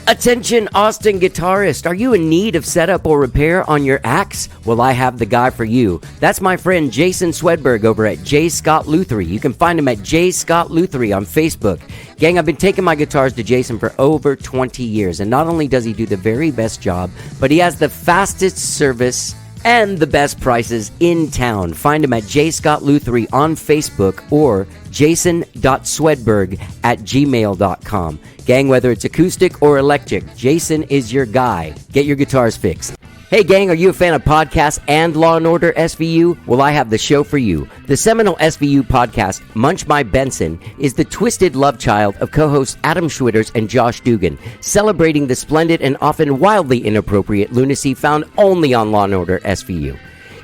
Attention Austin guitarist, are you in need of setup or repair on your axe? Well, I have the guy for you. That's my friend Jason Swedberg over at J. Scott Lutherie. You can find him at J. Scott Lutherie on Facebook. Gang, I've been taking my guitars to Jason for over 20 years, and not only does he do the very best job, but he has the fastest service and the best prices in town. Find him at J. Scott Lutherie on Facebook or jason.swedberg@gmail.com. Gang, whether it's acoustic or electric, Jason is your guy. Get your guitars fixed. Hey gang, are you a fan of podcasts and Law & Order SVU? Well, I have the show for you. The seminal SVU podcast, Munch by Benson, is the twisted love child of co-hosts Adam Schwitters and Josh Dugan, celebrating the splendid and often wildly inappropriate lunacy found only on Law & Order SVU.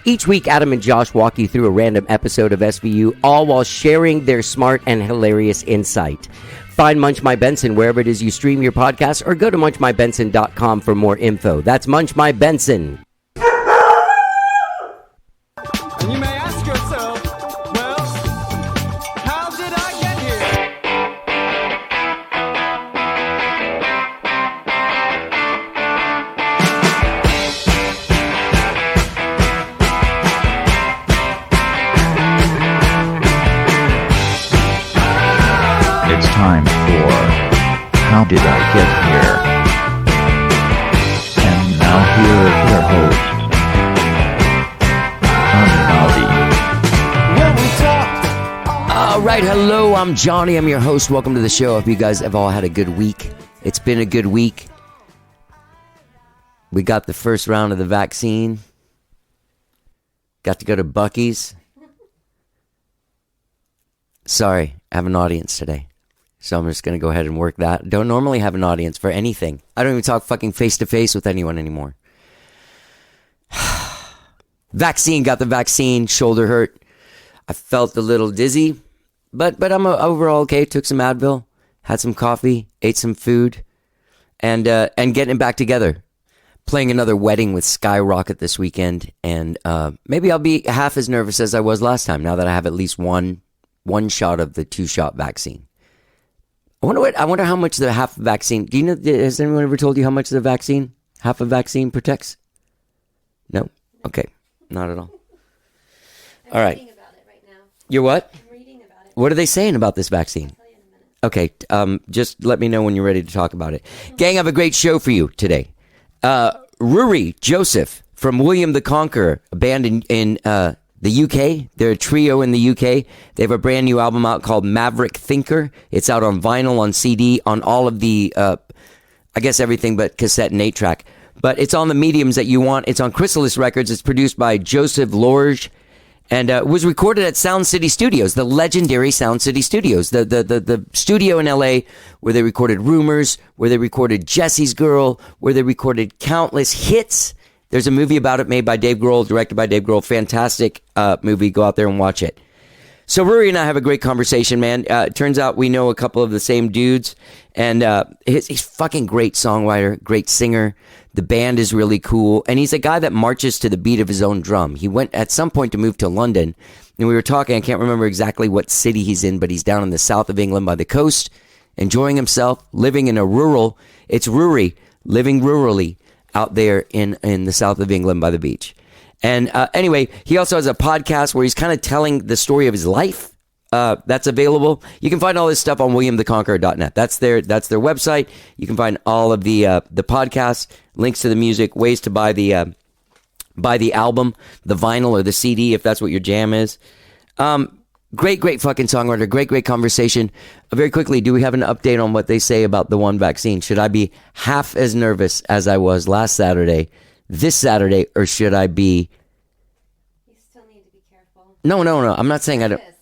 Each week, Adam and Josh walk you through a random episode of SVU, all while sharing their smart and hilarious insight. Find Munch My Benson wherever it is you stream your podcast, or go to munchmybenson.com for more info. That's Munch My Benson. And you may ask yourself, well, how did I get here? It's time for How Did I Get Here? And now here is your host, Johnny. All right, hello, I'm Johnny. I'm your host. Welcome to the show. I hope you guys have all had a good week. It's been a good week. We got the first round of the vaccine. Got to go to Buc-ee's. Sorry, I have an audience today. So I'm just going to go ahead and work that. Don't normally have an audience for anything. I don't even talk fucking face-to-face with anyone anymore. Vaccine, got the vaccine, shoulder hurt. I felt a little dizzy, but I'm overall okay. Took some Advil, had some coffee, ate some food, and getting it back together. Playing another wedding with Skyrocket this weekend, and maybe I'll be half as nervous as I was last time now that I have at least one shot of the 2-shot vaccine. I wonder how much the half vaccine. Do you know? Has anyone ever told you how much the vaccine, half a vaccine protects? No. Okay. Not at all. All right. Reading about it right now. You're what? I'm reading about it. What are they saying about this vaccine? I'll tell you in a minute. Okay. Just let me know when you're ready to talk about it. Gang, I have a great show for you today. Lutherie Joseph from William the Conqueror, a band in the UK. They're a trio in the UK. They have a brand new album out called Maverick Thinker. It's out on vinyl, on CD, on all of the, I guess everything but cassette and 8-track. But it's on the mediums that you want. It's on Chrysalis Records. It's produced by Joseph Lorge, and was recorded at Sound City Studios, the legendary Sound City Studios, the studio in LA where they recorded Rumors, where they recorded Jesse's Girl, where they recorded countless hits. There's a movie about it made by Dave Grohl, directed by Dave Grohl. Fantastic movie. Go out there and watch it. So Lutherie and I have a great conversation, man. It turns out we know a couple of the same dudes, and he's fucking great songwriter, great singer. The band is really cool, and he's a guy that marches to the beat of his own drum. He went at some point to move to London, and we were talking. I can't remember exactly what city he's in, but he's down in the south of England by the coast, enjoying himself, living in a rural. It's Lutherie, living rurally out there in the south of England by the beach. And anyway, he also has a podcast where he's kind of telling the story of his life. That's available. You can find all this stuff on williamtheconqueror.net. That's their website. You can find all of the podcasts, links to the music, ways to buy the album, the vinyl or the CD if that's what your jam is. Great fucking songwriter. Great conversation. Very quickly, do we have an update on what they say about the one vaccine? Should I be half as nervous as I was last Saturday, this Saturday, or should I be... You still need to be careful. No. I'm not saying I don't... Nervous.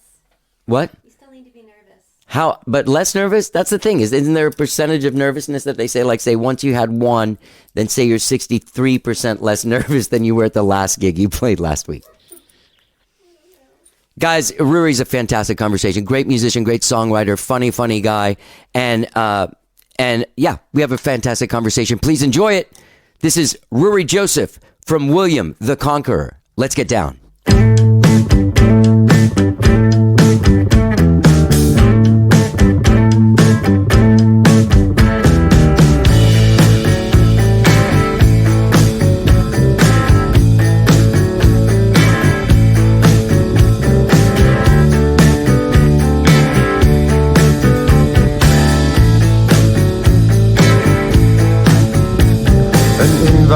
What? You still need to be nervous. How? But less nervous? That's the thing. Isn't there a percentage of nervousness that they say, like, say, once you had one, then say you're 63% less nervous than you were at the last gig you played last week? Guys, Lutherie's a fantastic conversation. Great musician, great songwriter, funny guy. And yeah, we have a fantastic conversation. Please enjoy it. This is Lutherie Joseph from William the Conqueror. Let's get down.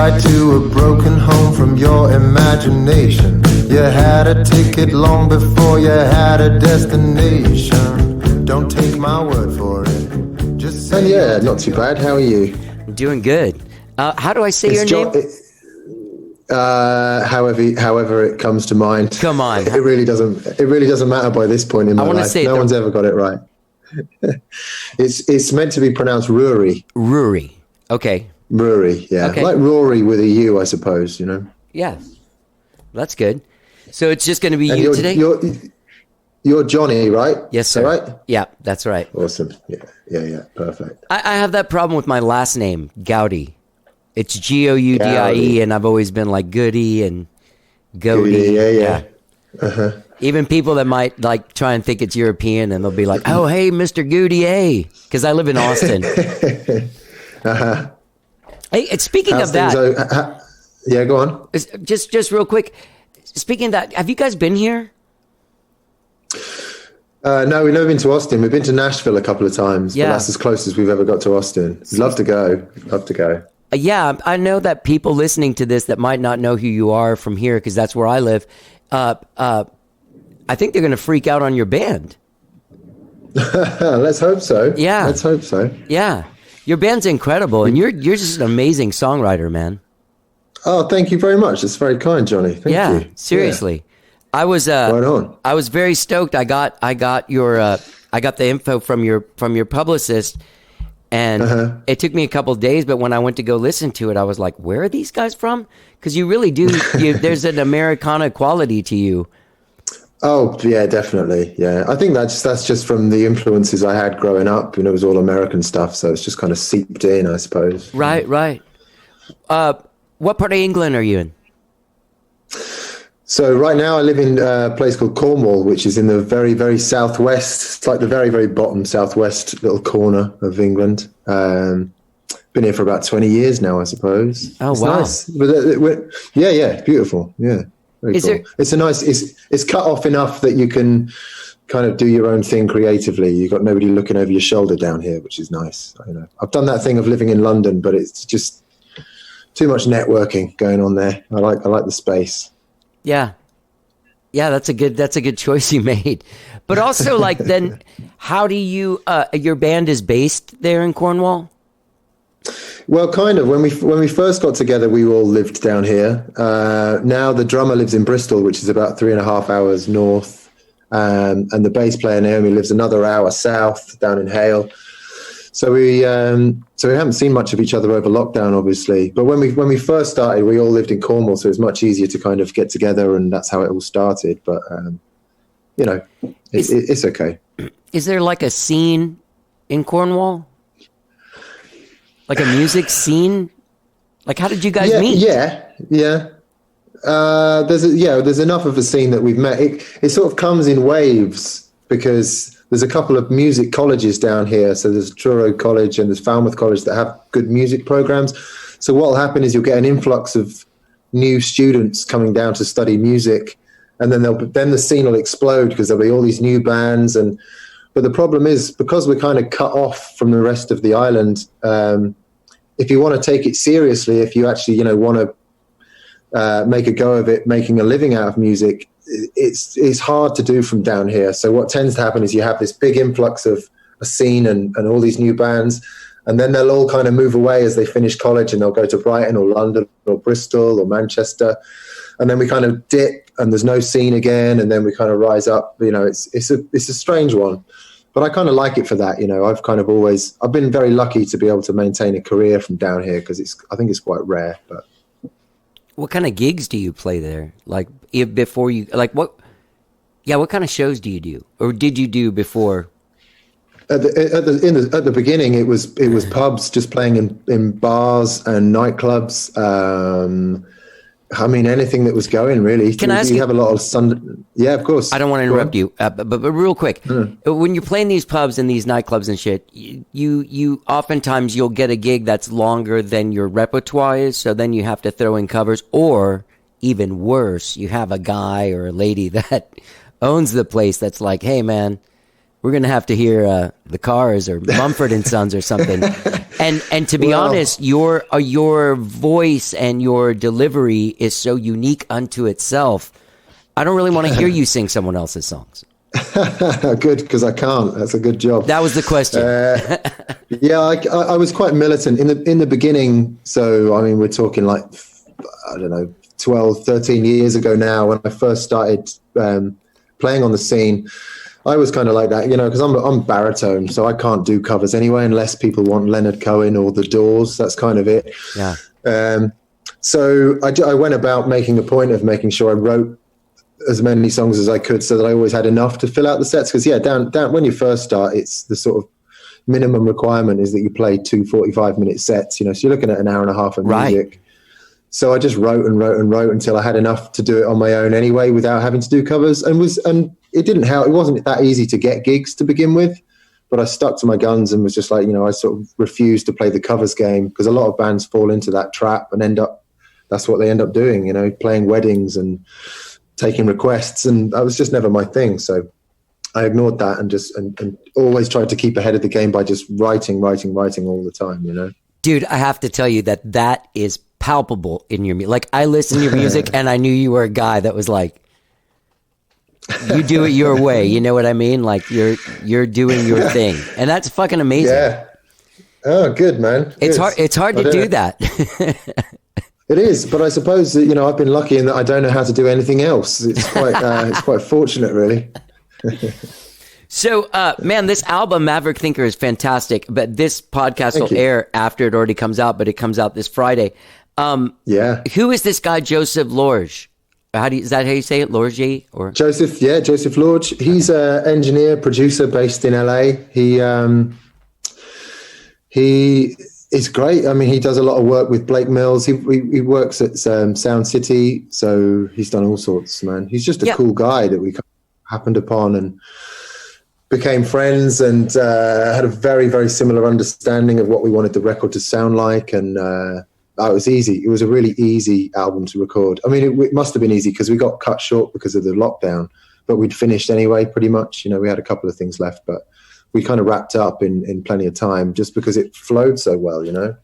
flight to a broken home from your imagination. You had a ticket long before you had a destination. Don't take my word for it. Just say Yeah, not too bad. How are you? Doing good. How do I say your name? However it comes to mind. Come on. It really doesn't matter by this point in my wanna life. say No one's ever got it right. It's meant to be pronounced Rurie. Rurie. Okay. Rurie, yeah. Okay. Like Rory with a U, I suppose, you know. Yeah. That's good. So it's just going to be And you today? You're Johnny, right? Yes, sir. All right? Yeah, that's right. Awesome. Yeah. Perfect. I have that problem with my last name, Gowdy. It's Goudie, Gowdy. and I've always been like Goody and Goody. Yeah. Uh-huh. Even people that might like try and think it's European, and they'll be like, "Oh, hey, Mr. Goody, because I live in Austin." Uh-huh. Hey, and speaking How's of that, yeah, go on. just real quick. Speaking of that, have you guys been here? No, we've never been to Austin. We've been to Nashville a couple of times, Yeah. but that's as close as we've ever got to Austin. Love to go. Yeah, I know that people listening to this that might not know who you are from here, because that's where I live. I think they're going to freak out on your band. Let's hope so. Yeah. Let's hope so. Yeah, your band's incredible, and you're just an amazing songwriter, man. Oh, thank you very much. That's very kind, Johnny. Thank you. Seriously. I was Right on. I was very stoked. I got the info from your publicist, and it took me a couple days. But when I went to go listen to it, I was like, "Where are these guys from?" Because you really do. There's an Americana quality to you. Oh, yeah, definitely. Yeah. I think that's just from the influences I had growing up. You know, it was all American stuff. So it's just kind of seeped in, I suppose. Right. What part of England are you in? So right now I live in a place called Cornwall, which is in the very, very southwest. It's like the very, very bottom southwest little corner of England. Been here for about 20 years now, I suppose. Oh, it's wow. Nice. But, yeah, beautiful. Yeah, very Is cool. there- It's a nice. It's cut off enough that you can kind of do your own thing creatively. You've got nobody looking over your shoulder down here, which is nice. You know, I've done that thing of living in London, but it's just too much networking going on there. I like the space. Yeah, that's a good choice you made. But also, like, then how do you? Your band is based there in Cornwall. Well, kind of. When we first got together, we all lived down here. Now the drummer lives in Bristol, which is about 3.5 hours north, and the bass player Naomi lives another hour south, down in Hale. So we haven't seen much of each other over lockdown, obviously. But when we first started, we all lived in Cornwall, so it was much easier to kind of get together, and that's how it all started. But you know, it's okay. Is there like a scene in Cornwall? Like a music scene? Like, how did you guys meet? Yeah. There's enough of a scene that we've met. It sort of comes in waves because there's a couple of music colleges down here. So there's Truro College and there's Falmouth College that have good music programs. So what will happen is you'll get an influx of new students coming down to study music, and then the scene will explode because there'll be all these new bands. But the problem is, because we're kind of cut off from the rest of the island, if you want to take it seriously, if you actually want to make a go of it, making a living out of music, it's hard to do from down here. So what tends to happen is you have this big influx of a scene and all these new bands, and then they'll all kind of move away as they finish college, and they'll go to Brighton or London or Bristol or Manchester, and then we kind of dip and there's no scene again, and then we kind of rise up. It's a strange one, but I kind of like it for that. I've been very lucky to be able to maintain a career from down here, because I think it's quite rare. But What kind of gigs do you play there? Like, before you, like, what kind of shows do you do, or did you do before? At the beginning, it was pubs, just playing in bars and nightclubs. Anything that was going, really. Can I ask you you- have a lot of Sunday? Yeah, of course. I don't want to interrupt you, but real quick, when you're playing these pubs and these nightclubs and shit, you oftentimes you'll get a gig that's longer than your repertoire is, so then you have to throw in covers, or even worse, you have a guy or a lady that owns the place that's like, "Hey, man, We're gonna have to hear the Cars or Mumford and Sons or something. And to be honest, your voice and your delivery is so unique unto itself. I don't really want to hear you sing someone else's songs. Good, because I can't. That's a good job. That was the question. Yeah, I was quite militant in the beginning. So, I mean, we're talking like, I don't know, 12, 13 years ago now when I first started playing on the scene. I was kind of like that, because I'm baritone, so I can't do covers anyway unless people want Leonard Cohen or The Doors. That's kind of it. Yeah. So I went about making a point of making sure I wrote as many songs as I could so that I always had enough to fill out the sets. Because, down when you first start, it's the sort of minimum requirement is that you play 2 45-minute sets, so you're looking at an hour and a half of music. Right. So I just wrote and wrote and wrote until I had enough to do it on my own anyway without having to do covers. And it didn't help. It wasn't that easy to get gigs to begin with, but I stuck to my guns and was just like, I sort of refused to play the covers game because a lot of bands fall into that trap and that's what they end up doing, playing weddings and taking requests. And that was just never my thing. So I ignored that and always tried to keep ahead of the game by just writing all the time, Dude, I have to tell you that is palpable in your music. Like, I listen to your music and I knew you were a guy that was like, you do it your way. You know what I mean? Like, you're doing your thing. And that's fucking amazing. Yeah. Oh, good, man. It's hard to do that. It is, but I suppose that, I've been lucky in that I don't know how to do anything else. It's quite fortunate, really. So, man, this album, Maverick Thinker, is fantastic, but this podcast will air after it already comes out, but it comes out this Friday. Who is this guy, Joseph Lorge? Is that how you say it, Lorge? Or Joseph Lorge. He's an engineer, producer based in LA. He is great. I mean, he does a lot of work with Blake Mills. He works at Sound City, so he's done all sorts, man. He's just a cool guy that we happened upon and became friends and had a very, very similar understanding of what we wanted the record to sound like. And it was easy. It was a really easy album to record. I mean, it must have been easy because we got cut short because of the lockdown, but we'd finished anyway, pretty much. We had a couple of things left, but we kind of wrapped up in plenty of time just because it flowed so well,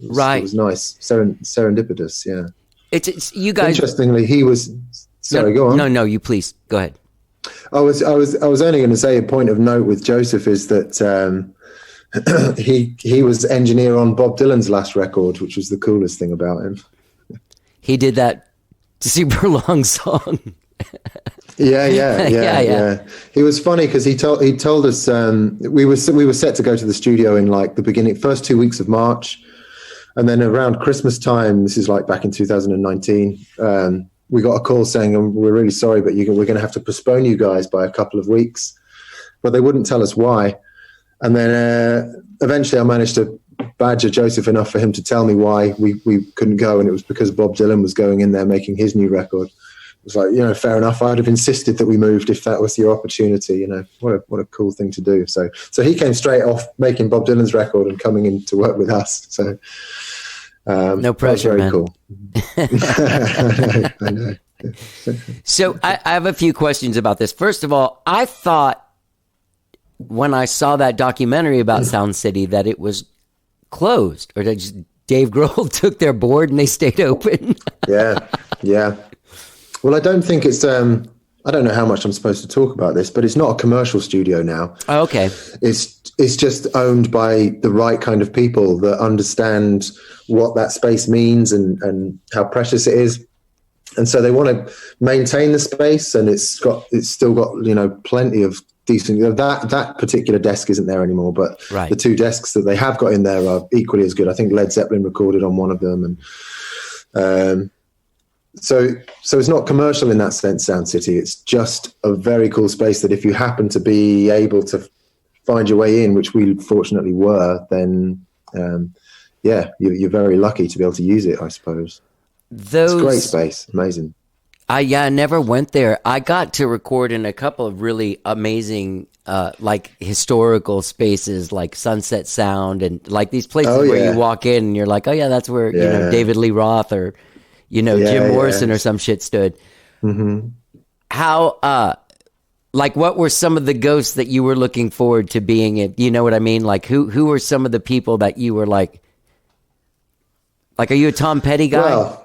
Right. It was nice. Serendipitous, yeah. It's you guys. Interestingly, he was... Sorry, go on. No, you please. Go ahead. I was only going to say a point of note with Joseph is that he was engineer on Bob Dylan's last record, which was the coolest thing about him. He did that super long song. Yeah. He was funny because he told us we were set to go to the studio in like the first 2 weeks of March, and then around Christmas time, this is like back in 2019. We got a call saying, we're really sorry, but we're going to have to postpone you guys by a couple of weeks. But they wouldn't tell us why. And then eventually I managed to badger Joseph enough for him to tell me why we couldn't go. And it was because Bob Dylan was going in there making his new record. It was like, fair enough. I'd have insisted that we moved if that was your opportunity. What a cool thing to do. So he came straight off making Bob Dylan's record and coming in to work with us. So no pressure, very man. Cool. I know. So I have a few questions about this. First of all, I thought when I saw that documentary about Sound City that it was closed, or that just Dave Grohl took their board and they stayed open. Yeah. Well, I don't think it's. I don't know how much I'm supposed to talk about this, but it's not a commercial studio now. Oh, okay. It's just owned by the right kind of people that understand what that space means and how precious it is. And so they want to maintain the space, and it's still got plenty of decent. That particular desk isn't there anymore, but right. The two desks that they have got in there are equally as good. I think Led Zeppelin recorded on one of them, and so it's not commercial in that sense. Sound City, it's just a very cool space that if you happen to be able to find your way in, which we fortunately were, then you're very lucky to be able to use it, I suppose. It's a great space. Amazing. I never went there. I got to record in a couple of really amazing, like historical spaces, like Sunset Sound, and like these places where you walk in and you're like, oh yeah, that's where David Lee Roth or Jim Morrison or some shit stood. Mm-hmm. How Like, what were some of the ghosts that you were looking forward to being in? You know what I mean? Like, who were some of the people that you were like, are you a Tom Petty guy? Well,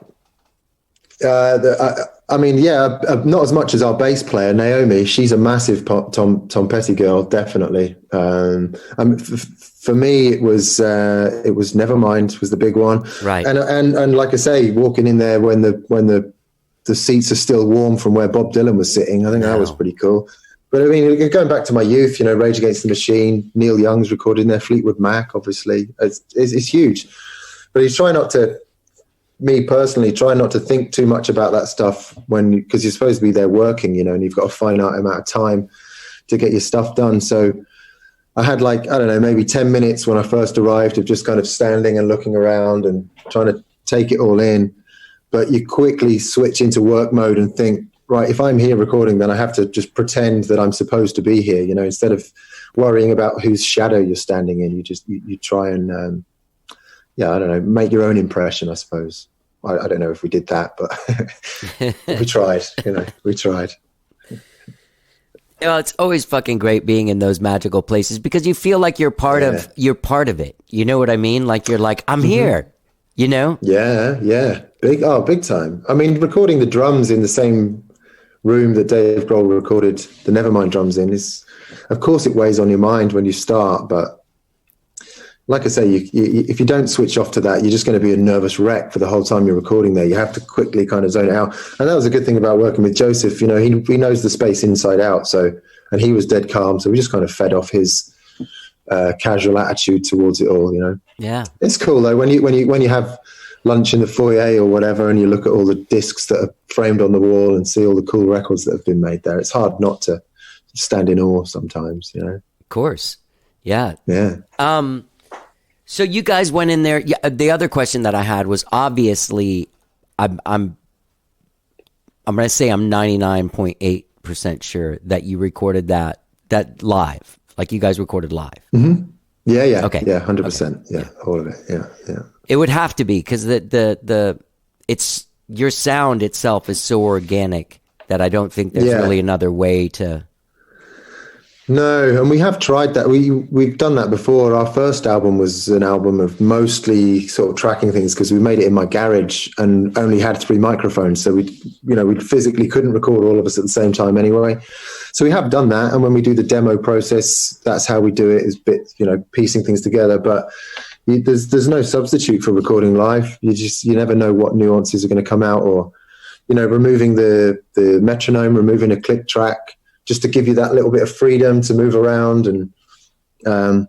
I mean, yeah, not as much as our bass player Naomi. She's a massive Tom Petty girl, definitely. For me, it was Nevermind was the big one, right? And like I say, walking in there when the seats are still warm from where Bob Dylan was sitting, I think that was pretty cool. But I mean, going back to my youth, you know, Rage Against the Machine, Neil Young's recording there, Fleetwood Mac, obviously, it's huge. But me personally, try not to think too much about that stuff because you're supposed to be there working, you know, and you've got a finite amount of time to get your stuff done. So I had maybe 10 minutes when I first arrived of just kind of standing and looking around and trying to take it all in. But you quickly switch into work mode and think, right, if I'm here recording, then I have to just pretend that I'm supposed to be here, you know, instead of worrying about whose shadow you're standing in. You try and, I don't know, make your own impression, I suppose. I don't know if we did that, but we tried, we tried. You know, it's always fucking great being in those magical places because you feel like you're part of it. You know what I mean? Like you're like, I'm here, you know? Yeah. Big time. I mean, recording the drums in the same room that Dave Grohl recorded the Nevermind drums in is, of course, it weighs on your mind when you start, but like I say, if you don't switch off to that, you're just going to be a nervous wreck for the whole time you're recording there. You have to quickly kind of zone it out. And that was a good thing about working with Joseph. You know, he knows the space inside out. And he was dead calm. So we just kind of fed off his casual attitude towards it all, you know? Yeah. It's cool though. When you have lunch in the foyer or whatever, and you look at all the discs that are framed on the wall and see all the cool records that have been made there, it's hard not to stand in awe sometimes, you know? Of course. Yeah. Yeah. So you guys went in there. Yeah, the other question that I had was obviously, I'm going to say I'm 99.8% sure that you recorded that live. Like you guys recorded live. Mm-hmm. Yeah. Okay. Yeah, 100%. Okay. Yeah, all of it. Yeah. It would have to be because it's your sound itself is so organic that I don't think there's really another way to. No, and we have tried that. We've done that before. Our first album was an album of mostly sort of tracking things because we made it in my garage and only had 3 microphones. So we physically couldn't record all of us at the same time anyway. So we have done that. And when we do the demo process, that's how we do it, is piecing things together. But there's no substitute for recording live. You never know what nuances are going to come out, or, removing the metronome, removing a click track, just to give you that little bit of freedom to move around. And that's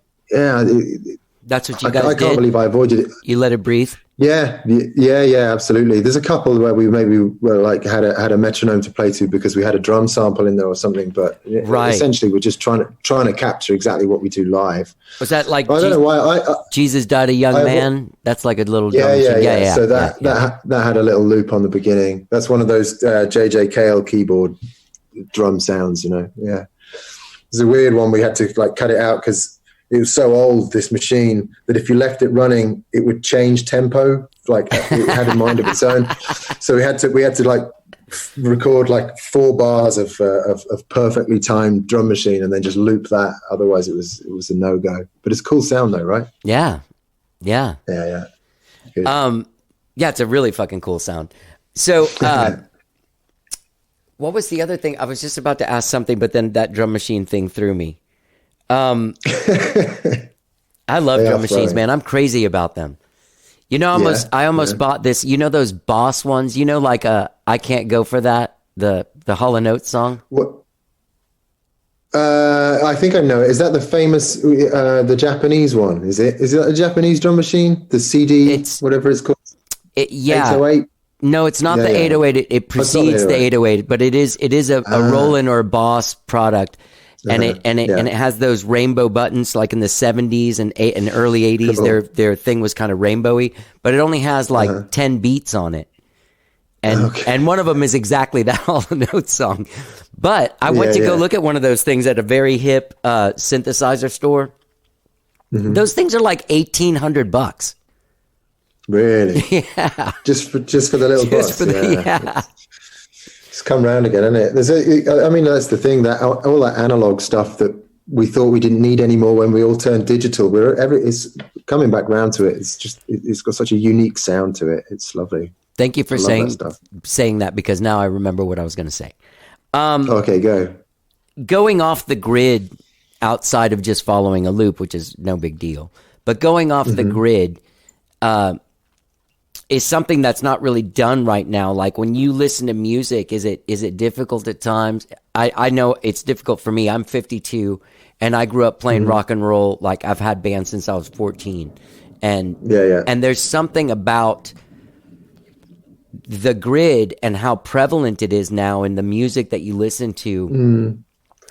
what you guys did? I can't believe I avoided it. You let it breathe? Yeah, absolutely. There's a couple where we maybe had a metronome to play to because we had a drum sample in there or something, but essentially we're just trying to capture exactly what we do live. Was that like I don't know why Jesus Died a Young Man? That's like a little drum yeah. So that had a little loop on the beginning. That's one of those JJKL keyboard drum sounds, Yeah, it's a weird one. We had to cut it out because it was so old, this machine, that if you left it running, it would change tempo. It had a mind of its own. So we had to record 4 bars of perfectly timed drum machine and then just loop that. Otherwise, it was a no go. But it's a cool sound though, right? Yeah. Good. Yeah, it's a really fucking cool sound. So. What was the other thing? I was just about to ask something, but then that drum machine thing threw me. I love drum machines, man. I'm crazy about them. I almost bought this. Those Boss ones. I Can't Go For That. The Hall & Oates song. What? I think I know it. Is that the famous the Japanese one? Is it? Is that a Japanese drum machine? The CD, whatever it's called. 808. No, it's not the 808. It precedes the 808, but it is a Roland or a Boss product, and it has those rainbow buttons like in the 70s and early 80s. Cool. Their thing was kind of rainbowy, but it only has 10 beats on it, and one of them is exactly that All the Notes song. But I went to go look at one of those things at a very hip synthesizer store. Mm-hmm. Those things are like $1,800. Really? Yeah. Just for the little box. Yeah. It's come round again, isn't it? I mean, that's the thing, that all that analog stuff that we thought we didn't need anymore when we all turned digital, it's coming back round to it. It's just, it's got such a unique sound to it. It's lovely. Thank you for saying that, because now I remember what I was going to say. Okay, go. Going off the grid outside of just following a loop, which is no big deal, but going off the grid is something that's not really done right now. Like when you listen to music, is it difficult at times? I know it's difficult for me. I'm 52 and I grew up playing rock and roll. Like I've had bands since I was 14, and and there's something about the grid and how prevalent it is now in the music that you listen to.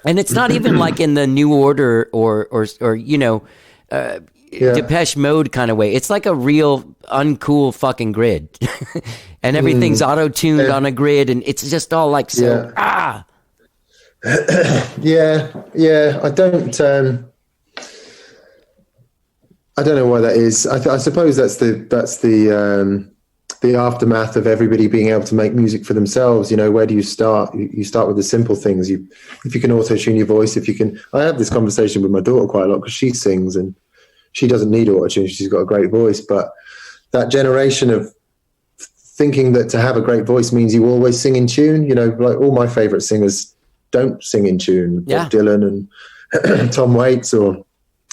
And it's not even like in the New Order or you know, Depeche Mode kind of way. It's like a real uncool fucking grid. And everything's auto-tuned on a grid, and it's just all like I don't know why that is. I suppose that's the aftermath of everybody being able to make music for themselves. You know, where do you start? You start with the simple things. If you can auto-tune your voice, I have this conversation with my daughter quite a lot because she sings and she doesn't need auto-tune. She's got a great voice, but that generation of thinking that to have a great voice means you always sing in tune. You know, like all my favorite singers don't sing in tune. Bob Dylan and Tom Waits or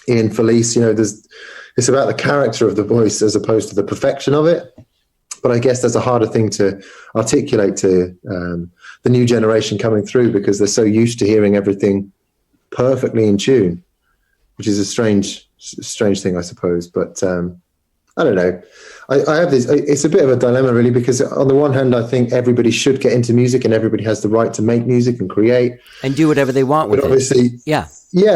Ian Felice. You know, it's about the character of the voice as opposed to the perfection of it. But I guess that's a harder thing to articulate to the new generation coming through, because they're so used to hearing everything perfectly in tune, which is a strange thing, I suppose. But I don't know. I have this. It's a bit of a dilemma, really, because on the one hand, I think everybody should get into music, and everybody has the right to make music and create and do whatever they want with it. Yeah,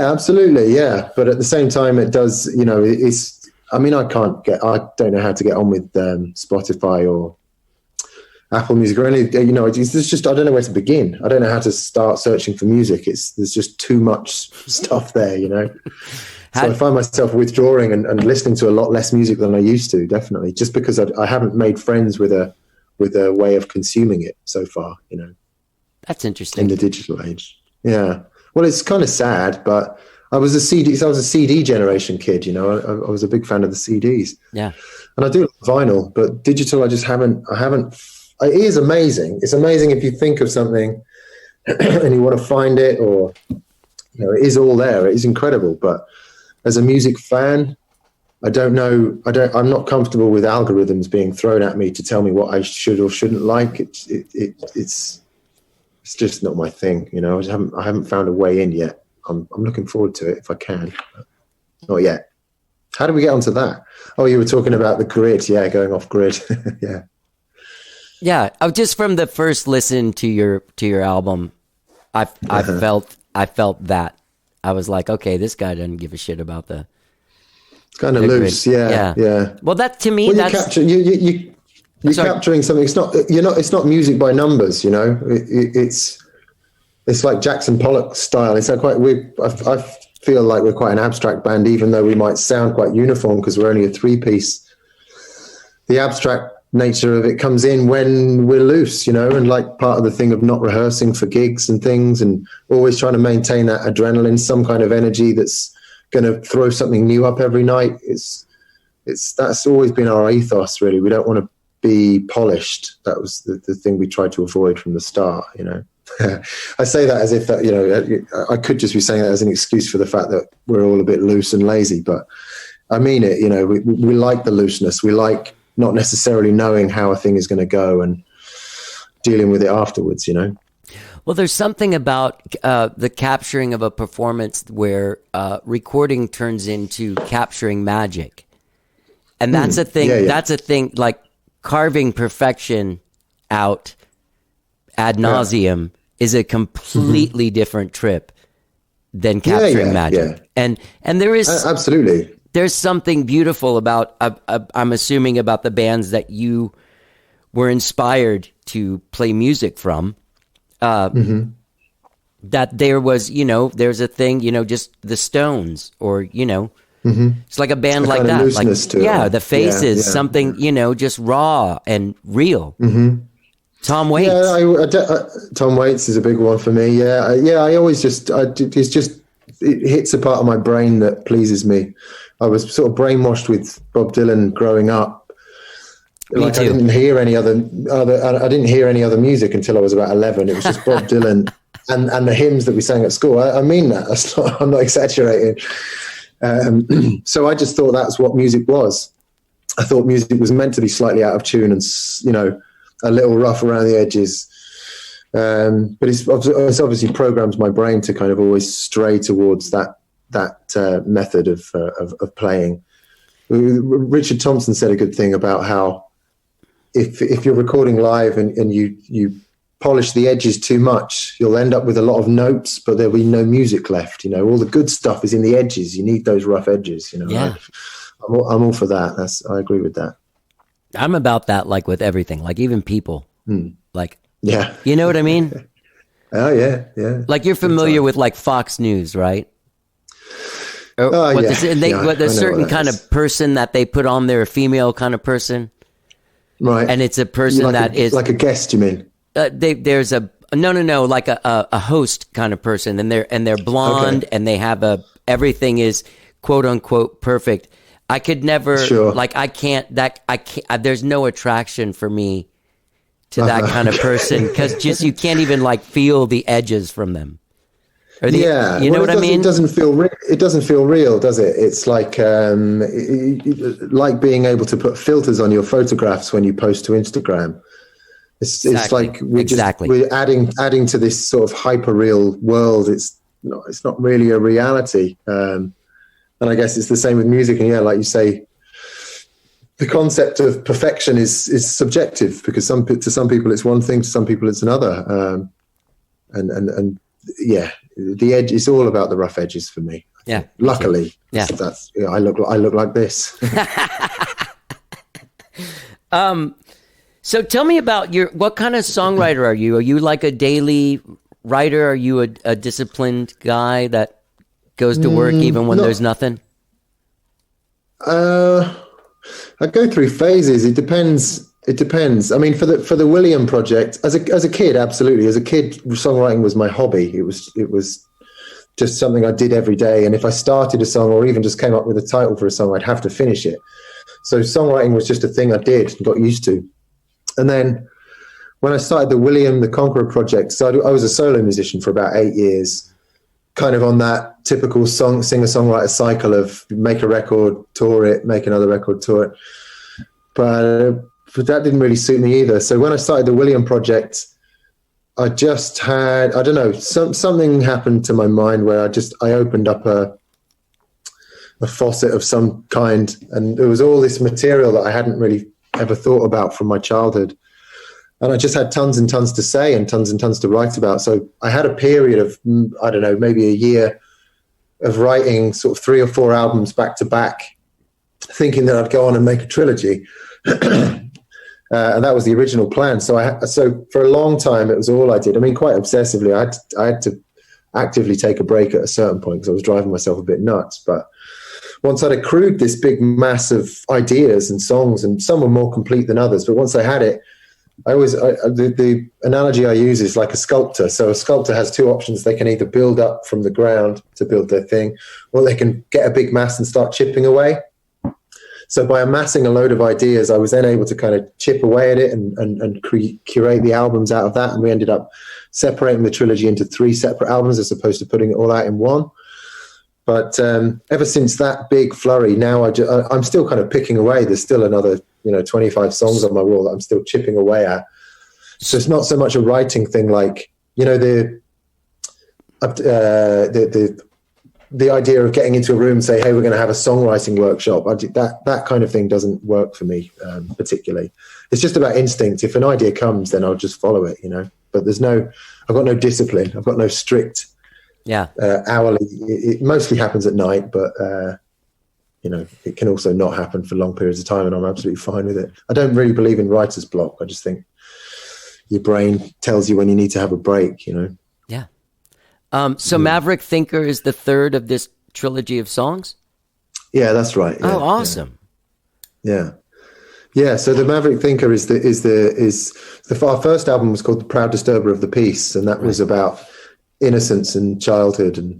absolutely, yeah. But at the same time, it does. You know, it's. I mean, I don't know how to get on with Spotify or Apple Music or any, you know, there's just, I don't know where to begin. I don't know how to start searching for music. There's just too much stuff there, you know? So I find myself withdrawing and listening to a lot less music than I used to, definitely, just because I haven't made friends with a way of consuming it so far, you know? That's interesting. In the digital age. Yeah. Well, it's kind of sad, but I was a CD generation kid, you know. I was a big fan of the CDs. Yeah. And I do like vinyl, but digital, I haven't. It is amazing. It's amazing if you think of something and you want to find it, or, you know, it is all there. It is incredible. But as a music fan, I don't know. I'm not comfortable with algorithms being thrown at me to tell me what I should or shouldn't like. It's just not my thing, you know. I haven't found a way in yet. I'm looking forward to it if I can. Not yet. How did we get onto that? Oh, you were talking about the grid. Yeah, going off grid. Yeah. Yeah. Just from the first listen to your album, I felt that. I was like, okay, this guy doesn't give a shit about the. It's kind of loose. Yeah. Well, that to me, that's you're capturing something. It's not music by numbers. You know, it's like Jackson Pollock style. It's like I feel like we're quite an abstract band, even though we might sound quite uniform because we're only a 3-piece. The abstract nature of it comes in when we're loose, you know, and like part of the thing of not rehearsing for gigs and things, and always trying to maintain that adrenaline, some kind of energy that's going to throw something new up every night. That's always been our ethos, really. We don't want to be polished. That was the thing we tried to avoid from the start, you know. I say that as if that, you know, I could just be saying that as an excuse for the fact that we're all a bit loose and lazy, but I mean it. You know, we like the looseness. We like not necessarily knowing how a thing is going to go and dealing with it afterwards, you know. Well, there's something about the capturing of a performance where recording turns into capturing magic, and that's a thing. Yeah. That's a thing, like carving perfection out ad nauseum is a completely different trip than capturing magic. And there is absolutely, there's something beautiful about I'm assuming about the bands that you were inspired to play music from, that there was, you know, there's a thing, you know, just the Stones, or, you know, it's like a band like that, like, the Faces, something, you know, just raw and real. Tom Waits. Tom Waits is a big one for me. I always just, it hits a part of my brain that pleases me. I was sort of brainwashed with Bob Dylan growing up. Me too. I didn't hear any other music until I was about 11. It was just Bob Dylan and the hymns that we sang at school. I mean that. I'm not exaggerating. So I just thought that's what music was. I thought music was meant to be slightly out of tune and, a little rough around the edges. But it's obviously programmed my brain to kind of always stray towards that method of playing. Richard Thompson said a good thing about how if you're recording live and you polish the edges too much, you'll end up with a lot of notes, but there'll be no music left. All the good stuff is in the edges. You need those rough edges. Yeah. I'm all for that. I agree with that. I'm about that, like with everything, like even people. Like, yeah, you know what I mean? Oh yeah. Like you're familiar with like Fox News, right? There's a certain kind of person that they put on there, a female kind of person, right? And it's a person is like a guest. You mean? There's a no, like a host kind of person, and they're blonde, and they have everything is quote unquote perfect. I could never there's no attraction for me to that kind of person because you can't even like feel the edges from them. You know what I mean? It doesn't feel real, does it? It's like like being able to put filters on your photographs when you post to Instagram. It's like we're adding to this sort of hyper real world. It's not really a reality. And I guess it's the same with music. And like you say, the concept of perfection is subjective because to some people it's one thing, to some people it's another. And the edge is all about the rough edges for me. Yeah. Luckily, yeah. I look like this. So tell me about what kind of songwriter are you? Are you like a daily writer? Are you a disciplined guy that goes to work even when there's nothing? I go through phases. It depends. I mean, for the William project, as a kid, absolutely. As a kid, songwriting was my hobby. It was just something I did every day. And if I started a song or even just came up with a title for a song, I'd have to finish it. So songwriting was just a thing I did and got used to. And then when I started the Conqueror project, so I was a solo musician for about 8 years, kind of on that typical singer-songwriter cycle of make a record, tour it, make another record, tour it. But that didn't really suit me either. So when I started the William project, I just had, I don't know, something happened to my mind where I opened up a faucet of some kind, and there was all this material that I hadn't really ever thought about from my childhood. And I just had tons and tons to say and tons to write about. So I had a period of, I don't know, maybe a year of writing sort of 3 or 4 albums back to back, thinking that I'd go on and make a trilogy. And that was the original plan. So for a long time, it was all I did. I mean, quite obsessively, I had to actively take a break at a certain point because I was driving myself a bit nuts. But once I'd accrued this big mass of ideas and songs, and some were more complete than others, but once I had it, the analogy I use is like a sculptor. So a sculptor has 2 options. They can either build up from the ground to build their thing, or they can get a big mass and start chipping away. So by amassing a load of ideas, I was then able to kind of chip away at it and curate the albums out of that. And we ended up separating the trilogy into 3 separate albums as opposed to putting it all out in one. But ever since that big flurry, now I'm still kind of picking away. There's still another 25 songs on my wall that I'm still chipping away at. So it's not so much a writing thing, like the idea of getting into a room and say, hey, we're going to have a songwriting workshop. That kind of thing doesn't work for me particularly. It's just about instinct. If an idea comes, then I'll just follow it, But I've got no discipline. I've got no strict hourly. It mostly happens at night, but it can also not happen for long periods of time, and I'm absolutely fine with it. I don't really believe in writer's block. I just think your brain tells you when you need to have a break, Yeah. So Maverick Thinker is the 3rd of this trilogy of songs? Yeah, that's right. Yeah, awesome. Yeah. Yeah, so the Maverick Thinker our first album was called The Proud Disturber of the Peace, and that was about innocence and childhood. And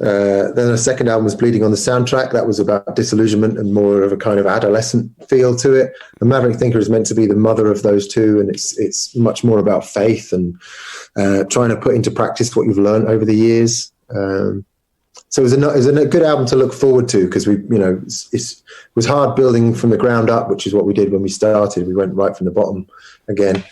then the second album was Bleeding on the Soundtrack. That was about disillusionment and more of a kind of adolescent feel to it. And Maverick Thinker is meant to be the mother of those two, and it's much more about faith and trying to put into practice what you've learned over the years. So it was a good album to look forward to, because it was hard building from the ground up, which is what we did when we started. We went right from the bottom again.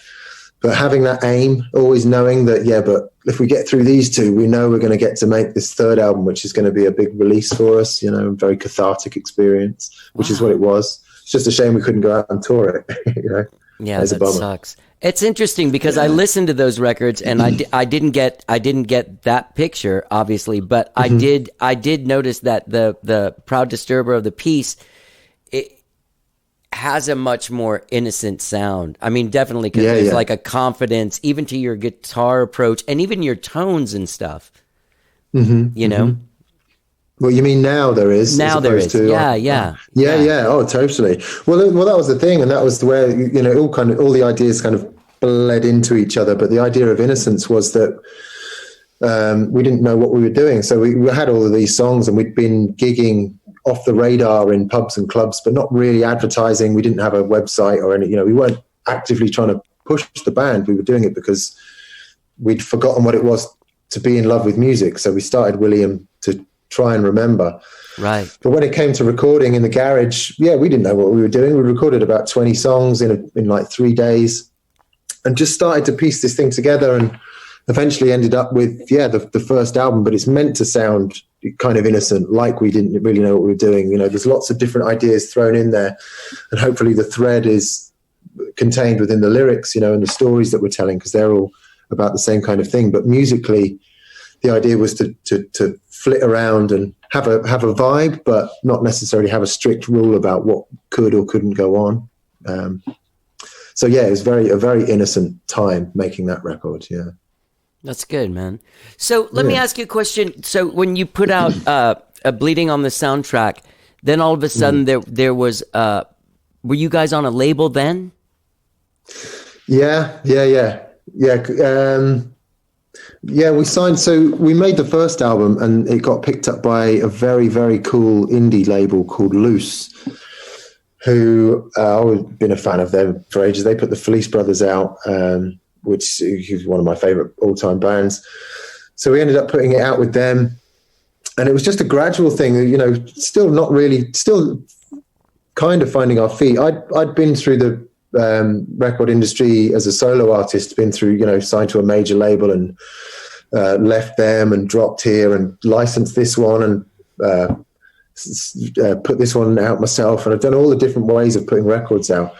But having that aim, always knowing that, but if we get through these two, we know we're going to get to make this third album, which is going to be a big release for us, a very cathartic experience, which is what it was. It's just a shame we couldn't go out and tour it, Yeah, that sucks. It's interesting because I listened to those records and I didn't get that picture, obviously, but I did notice that the Proud Disturber of the Peace, it has a much more innocent sound. I mean, definitely, because there's like a confidence, even to your guitar approach and even your tones and stuff. You know. Well, you mean now there is? Now there is. Yeah. Oh, totally. Well, that was the thing, and that was where all the ideas kind of bled into each other. But the idea of innocence was that we didn't know what we were doing, so we had all of these songs, and we'd been gigging off the radar in pubs and clubs, but not really advertising. We didn't have a website or any. We weren't actively trying to push the band. We were doing it because we'd forgotten what it was to be in love with music. So we started William to try and remember. Right. But when it came to recording in the garage, we didn't know what we were doing. We recorded about 20 songs in like 3 days and just started to piece this thing together, and eventually ended up with, the first album. But it's meant to sound kind of innocent, like we didn't really know what we were doing. There's lots of different ideas thrown in there, and hopefully the thread is contained within the lyrics, and the stories that we're telling, because they're all about the same kind of thing. But musically, the idea was to flit around and have a vibe, but not necessarily have a strict rule about what could or couldn't go on. So it was a very innocent time making that record. Yeah, that's good, man. So let me ask you a question. So when you put out a Bleeding on the Soundtrack, then all of a sudden there was were you guys on a label then? Yeah. We signed. So we made the first album, and it got picked up by a very, very cool indie label called Loose, who I've been a fan of them for ages. They put the Felice Brothers out, which is one of my favorite all-time bands. So we ended up putting it out with them, and it was just a gradual thing. Still kind of finding our feet. I'd been through the record industry as a solo artist, been through, signed to a major label and left them and dropped here and licensed this one and put this one out myself. And I've done all the different ways of putting records out.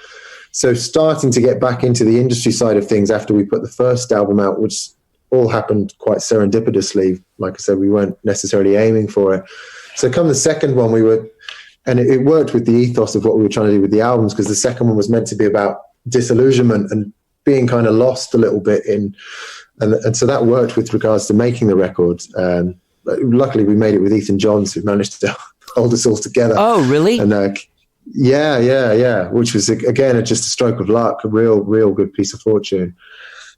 So starting to get back into the industry side of things after we put the first album out, which all happened quite serendipitously. Like I said, we weren't necessarily aiming for it. So come the second one, and it worked with the ethos of what we were trying to do with the albums, because the second one was meant to be about disillusionment and being kind of lost a little bit and so that worked with regards to making the record. Luckily, we made it with Ethan Johns, who managed to hold us all together. Oh, really? And yeah. Which was again just a stroke of luck, a real good piece of fortune.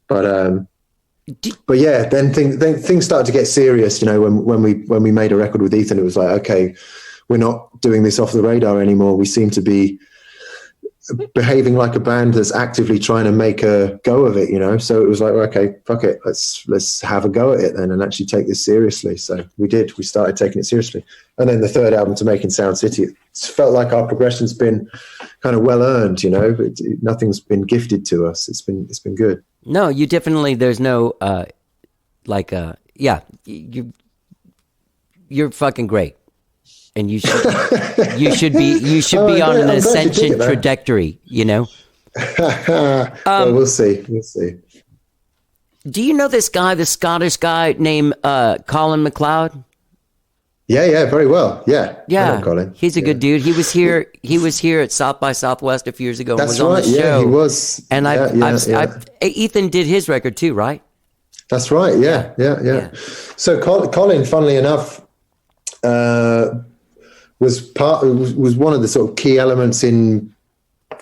But yeah, then things started to get serious. When we made a record with Ethan, it was like, okay, we're not doing this off the radar anymore. We seem to be behaving like a band that's actively trying to make a go of it, So it was like, okay, fuck it, let's have a go at it then and actually take this seriously. So we did. We started taking it seriously, and then the third album, To Make in Sound City, it felt like our progression's been kind of well earned. Nothing's been gifted to us. It's been good. No, you definitely. There's no you're fucking great. And you should be on an ascension trajectory, Well, we'll see. Do you know this guy, the Scottish guy named Colin MacLeod? Yeah, very well. Yeah. I know Colin. He's a good dude. He was here at South by Southwest a few years ago. That's and was right. On the show. Yeah, he was. And Ethan did his record too, right? That's right. Yeah. So Colin, funnily enough, was one of the sort of key elements in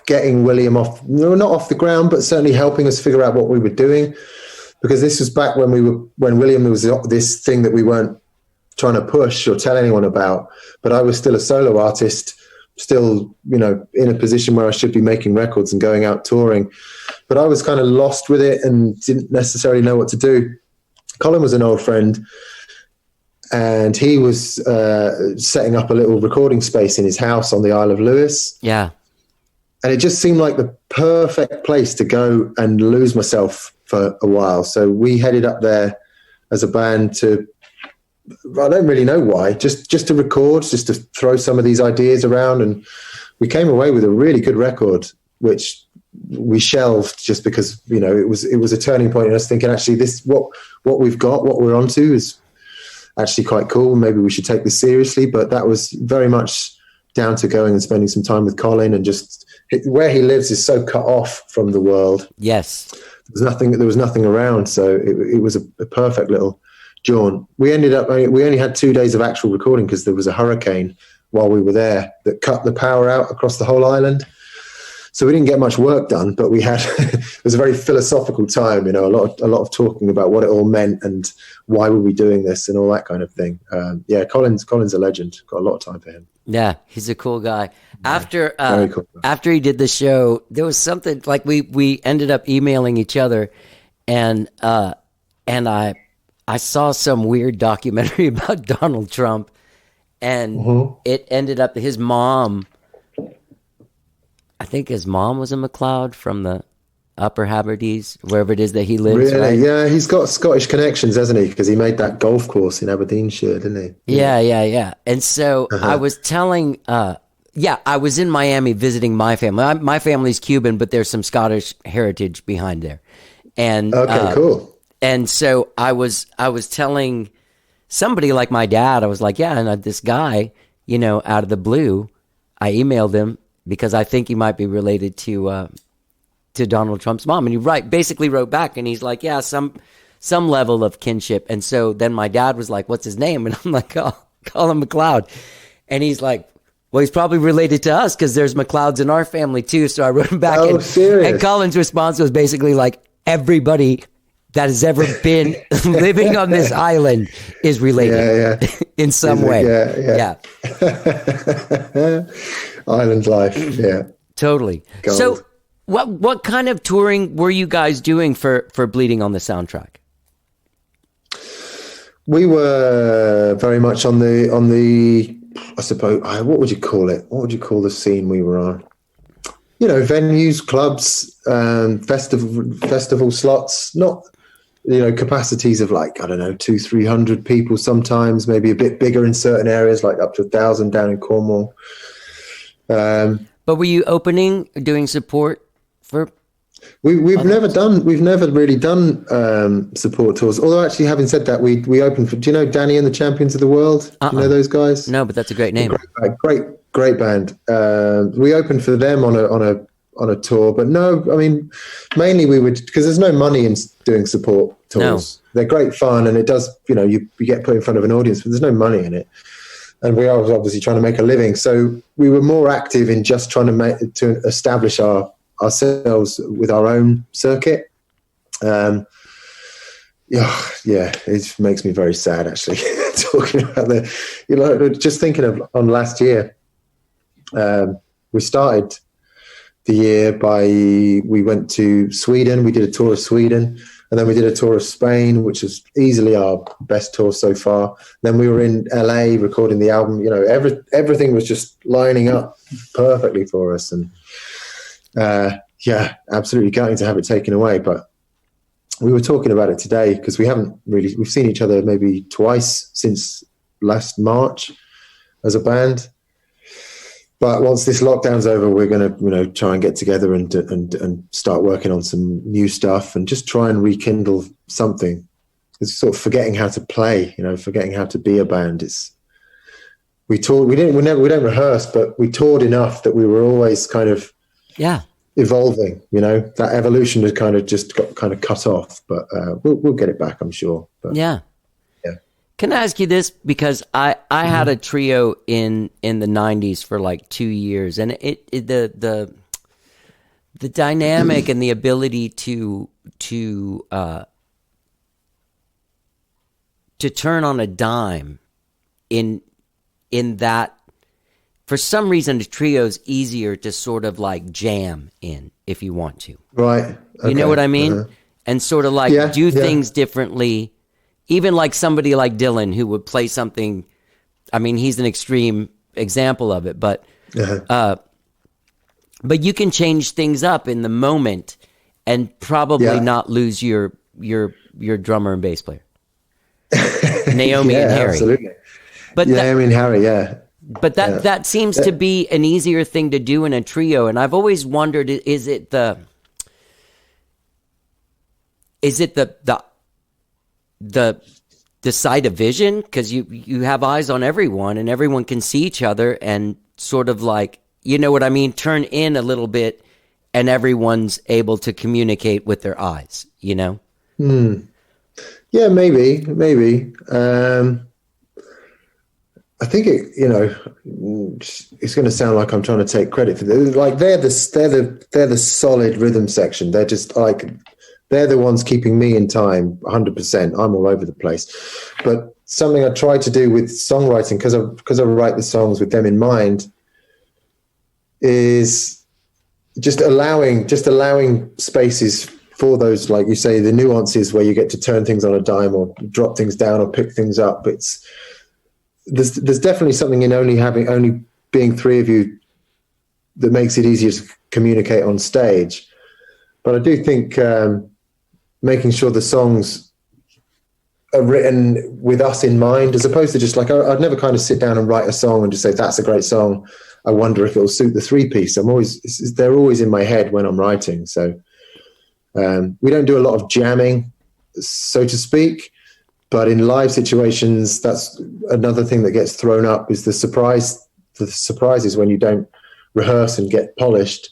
getting William off, no, not off the ground, but certainly helping us figure out what we were doing. Because this was back when William was this thing that we weren't trying to push or tell anyone about. But I was still a solo artist, still, you know, in a position where I should be making records and going out touring. But I was kind of lost with it and didn't necessarily know what to do. Colin was an old friend, and he was setting up a little recording space in his house on the Isle of Lewis. Yeah. And it just seemed like the perfect place to go and lose myself for a while. So we headed up there as a band to, I don't really know why, just to record, just to throw some of these ideas around. And we came away with a really good record, which we shelved just because, you know, it was a turning point in us thinking, actually, this, what we've got, what we're onto is actually quite cool. Maybe we should take this seriously. But that was very much down to going and spending some time with Colin, and just where he lives is so cut off from the world. Yes. There was nothing around. So it was a perfect little jaunt. We only had 2 days of actual recording because there was a hurricane while we were there that cut the power out across the whole island. So we didn't get much work done, but we had, it was a very philosophical time, you know, a lot of talking about what it all meant and why were we doing this and all that kind of thing. Yeah, Colin's a legend. Got a lot of time for him. Yeah, he's a cool guy. Very cool. After he did the show, there was something like we ended up emailing each other, and I saw some weird documentary about Donald Trump, and it ended up his mom. I think his mom was a MacLeod from the Upper Hebrides, wherever it is that he lives. Really? Right? Yeah, he's got Scottish connections, hasn't he? Because he made that golf course in Aberdeenshire, didn't he? Yeah. And so I was telling, I was in Miami visiting my family. My family's Cuban, but there's some Scottish heritage behind there. And okay, cool. And so I was telling somebody like my dad, I was like, yeah, and this guy, you know, out of the blue, I emailed him because I think he might be related to Donald Trump's mom. And he basically wrote back, and he's like, yeah, some level of kinship. And so then my dad was like, what's his name? And I'm like, oh, call him MacLeod. And he's like, well, he's probably related to us because there's MacLeods in our family too. So I wrote him back. And Colin's response was basically like, everybody that has ever been living on this island is related in some way. Yeah. Island life. Yeah. Totally. Gold. So what kind of touring were you guys doing for Bleeding on the Soundtrack? We were very much on the I suppose, what would you call it? What would you call the scene we were on? You know, venues, clubs, festival slots, not, you know, capacities of like, I don't know, 200-300 people sometimes, maybe a bit bigger in certain areas, like up to 1,000 down in Cornwall. But were you doing support for? We've never really done support tours. Although, actually, having said that, we opened for. Do you know Danny and the Champions of the World? Do you know those guys? No, but that's a great name. Great band. We opened for them on a tour, but no, I mean, mainly we would, because there's no money in doing support tours. No. They're great fun, and it does, you know, you get put in front of an audience, but there's no money in it. And we are obviously trying to make a living, so we were more active in just trying to establish ourselves with our own circuit. Yeah, it makes me very sad actually talking about just thinking of on last year. We started the year we went to Sweden. We did a tour of Sweden, and then we did a tour of Spain, which is easily our best tour so far. Then we were in LA recording the album. You know, everything was just lining up perfectly for us, and absolutely gutting to have it taken away. But we were talking about it today because we've seen each other maybe twice since last March as a band. But once this lockdown's over, we're going to, you know, try and get together and start working on some new stuff and just try and rekindle something. It's sort of forgetting how to play, you know, forgetting how to be a band. We don't rehearse, but we toured enough that we were always kind of evolving, you know. That evolution has kind of just got kind of cut off, but we'll get it back, I'm sure. But, yeah. Can I ask you this? Because I had a trio in the 90s for like 2 years, and the the dynamic and the ability to turn on a dime in that, for some reason, the trio's easier to sort of like jam in if you want to. Right. You know Okay. what I mean? Uh-huh. And sort of like Yeah, do yeah. things differently. Even like somebody like Dylan who would play something. I mean, he's an extreme example of it, but you can change things up in the moment and probably Yeah. not lose your drummer and bass player. Naomi Yeah, and Harry. absolutely. But Yeah, that, I mean, Harry, yeah. that seems to be an easier thing to do in a trio, and I've always wondered: is it the sight of vision? Because you have eyes on everyone, and everyone can see each other, and sort of like, you know what I mean? Turn in a little bit, and everyone's able to communicate with their eyes. You know? Yeah, maybe. I think it's going to sound like I'm trying to take credit for this. Like they're the solid rhythm section. They're just like, they're the ones keeping me in time 100%. I'm all over the place. But something I try to do with songwriting, because I write the songs with them in mind, is just allowing spaces for those, like you say, the nuances where you get to turn things on a dime or drop things down or pick things up. There's definitely something in only being three of you that makes it easier to communicate on stage. But I do think making sure the songs are written with us in mind, as opposed to just like, I'd never kind of sit down and write a song and just say, that's a great song, I wonder if it'll suit the three-piece. They're always in my head when I'm writing. So we don't do a lot of jamming, so to speak. But in live situations, that's another thing that gets thrown up, is the surprises when you don't rehearse and get polished.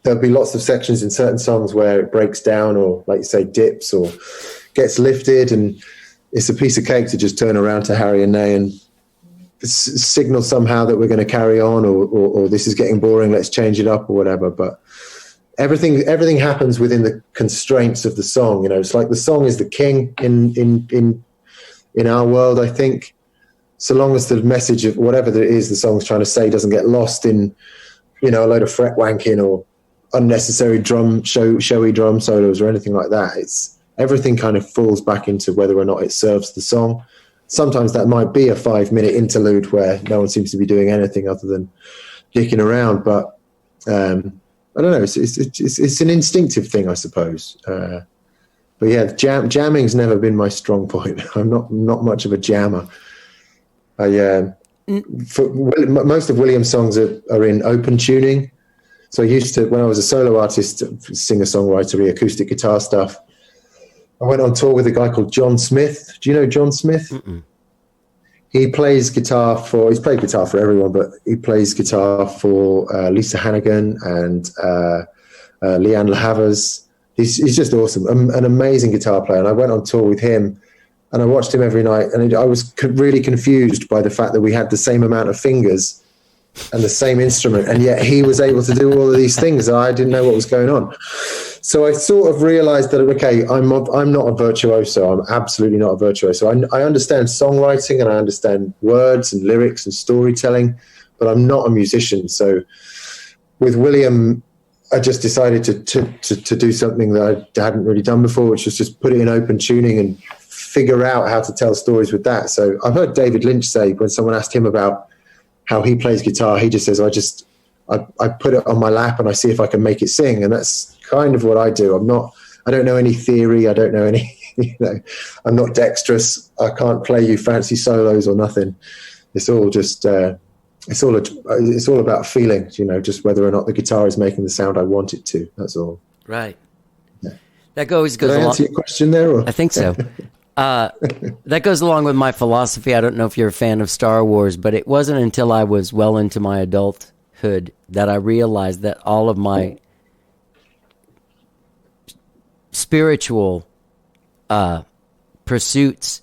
There'll be lots of sections in certain songs where it breaks down, or like you say, dips or gets lifted, and it's a piece of cake to just turn around to Harry and Nay and signal somehow that we're going to carry on, or this is getting boring, let's change it up or whatever. But everything happens within the constraints of the song. You know, it's like the song is the king in our world, I think. So long as the message of whatever it is the song's trying to say doesn't get lost in, a load of fret wanking or unnecessary showy drum solos or anything like that. It's everything kind of falls back into whether or not it serves the song. Sometimes that might be a 5-minute interlude where no one seems to be doing anything other than dicking around, but I don't know. It's an instinctive thing, I suppose. But yeah, jamming's never been my strong point. I'm not much of a jammer. Most of William's songs are in open tuning. So I used to, when I was a solo artist, singer-songwriter, acoustic guitar stuff, I went on tour with a guy called John Smith. Do you know John Smith? Mm-mm. He plays guitar he's played guitar for everyone, but he plays guitar for Lisa Hannigan and Leanne LaHavas. He's just awesome, an amazing guitar player. And I went on tour with him, and I watched him every night, and I was really confused by the fact that we had the same amount of fingers and the same instrument, and yet he was able to do all of these things. I didn't know what was going on. So I sort of realized that, okay, I'm not a virtuoso. I'm absolutely not a virtuoso. I understand songwriting and I understand words and lyrics and storytelling, but I'm not a musician. So with William, I just decided to do something that I hadn't really done before, which was just put it in open tuning and figure out how to tell stories with that. So I've heard David Lynch say, when someone asked him about how he plays guitar, he just says, I put it on my lap and I see if I can make it sing. And that's kind of what I do. I don't know any theory. I don't know any, I'm not dexterous. I can't play you fancy solos or nothing. It's all just, it's all about feeling, just whether or not the guitar is making the sound I want it to. That's all. Right. Yeah. That always goes along. Did I answer your question there? Or? I think so. That goes along with my philosophy. I don't know if you're a fan of Star Wars, but it wasn't until I was well into my adulthood that I realized that all of my spiritual pursuits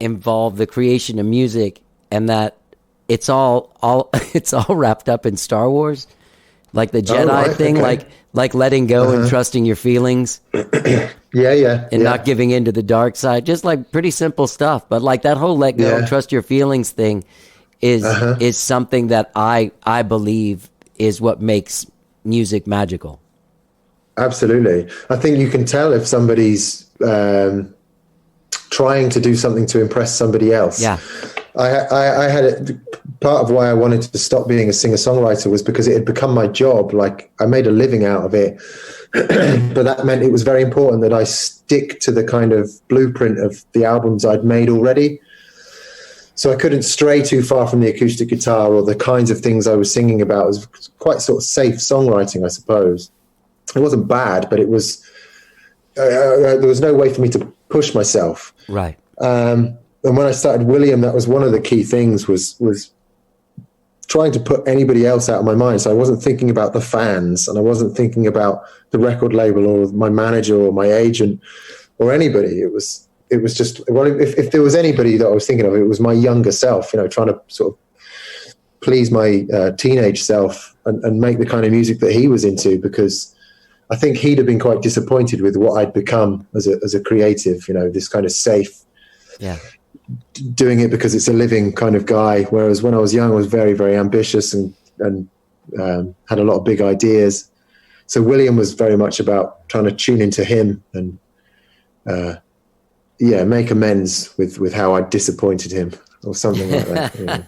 involve the creation of music, and that it's all wrapped up in Star Wars. like the Jedi right, thing, okay. like letting go and trusting your feelings and not giving in to the dark side. Just like pretty simple stuff, but like that whole let go and trust your feelings thing is something that I believe is what makes music magical. Absolutely. I think you can tell if somebody's trying to do something to impress somebody else. Yeah. I had part of why I wanted to stop being a singer-songwriter was because it had become my job. Like, I made a living out of it, but that meant it was very important that I stick to the kind of blueprint of the albums I'd made already. So I couldn't stray too far from the acoustic guitar or the kinds of things I was singing about. It was quite sort of safe songwriting, I suppose. It wasn't bad, but it was there was no way for me to push myself. Right. And when I started William, that was one of the key things was trying to put anybody else out of my mind. So I wasn't thinking about the fans, and I wasn't thinking about the record label or my manager or my agent or anybody. It was just, well, if there was anybody that I was thinking of, it was my younger self, you know, trying to sort of please my teenage self and make the kind of music that he was into, because I think he'd have been quite disappointed with what I'd become as a creative, you know, this kind of safe, doing it because it's a living kind of guy. Whereas when I was young, I was very, very ambitious and had a lot of big ideas. So William was very much about trying to tune into him and, make amends with how I disappointed him or something like that. You know.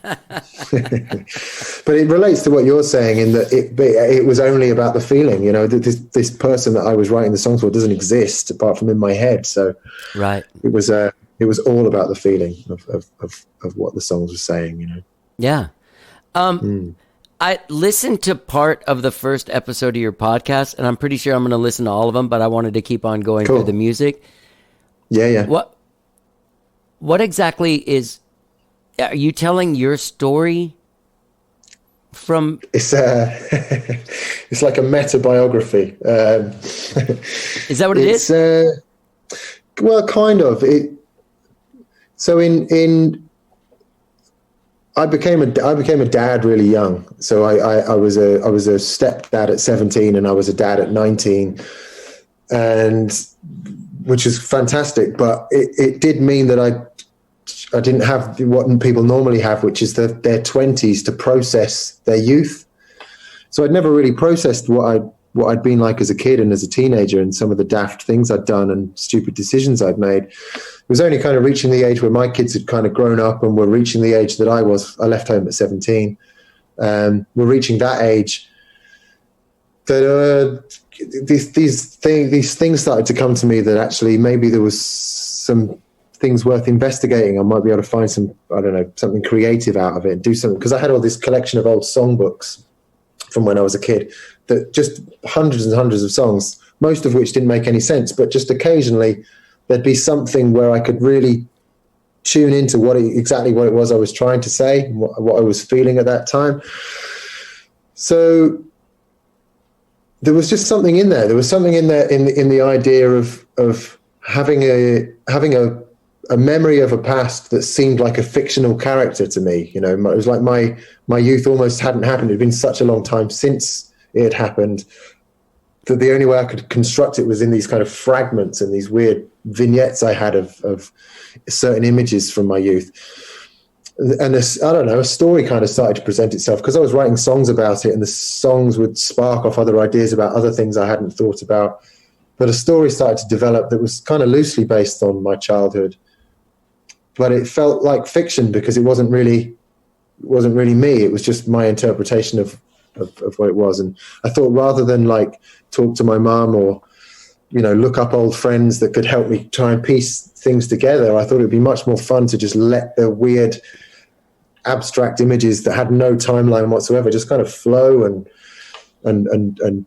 But it relates to what you're saying in that it was only about the feeling, you know, that this person that I was writing the songs for doesn't exist apart from in my head. So right. It was all about the feeling of what the songs were saying, you know? Yeah. I listened to part of the first episode of your podcast, and I'm pretty sure I'm going to listen to all of them, but I wanted to keep on going through the music. Yeah. What exactly are you telling your story from? It's it's like a meta biography. Is that what it is? Well, kind of. So I became a dad really young. So I was a stepdad at 17, and I was a dad at 19, and which is fantastic. But it did mean that I didn't have what people normally have, which is their 20s to process their youth. So I'd never really processed what I'd been like as a kid and as a teenager, and some of the daft things I'd done and stupid decisions I'd made. It was only kind of reaching the age where my kids had kind of grown up and were reaching the age that I was. I left home at 17. We're reaching that age that these things started to come to me, that actually maybe there was some things worth investigating. I might be able to find something creative out of it and do something, because I had all this collection of old songbooks from when I was a kid, that just hundreds and hundreds of songs, most of which didn't make any sense, but just occasionally there'd be something where I could really tune into exactly what it was I was trying to say, what I was feeling at that time. So there was just something in there. There was something in there in the idea of having a memory of a past that seemed like a fictional character to me. You know, it was like my youth almost hadn't happened. It had been such a long time since it had happened that the only way I could construct it was in these kind of fragments and these weird vignettes I had of certain images from my youth. And a story kind of started to present itself, because I was writing songs about it, and the songs would spark off other ideas about other things I hadn't thought about. But a story started to develop that was kind of loosely based on my childhood, but it felt like fiction because it wasn't really me. It was just my interpretation of what it was. And I thought, rather than like talk to my mum or, you know, look up old friends that could help me try and piece things together, I thought it'd be much more fun to just let the weird abstract images that had no timeline whatsoever just kind of flow and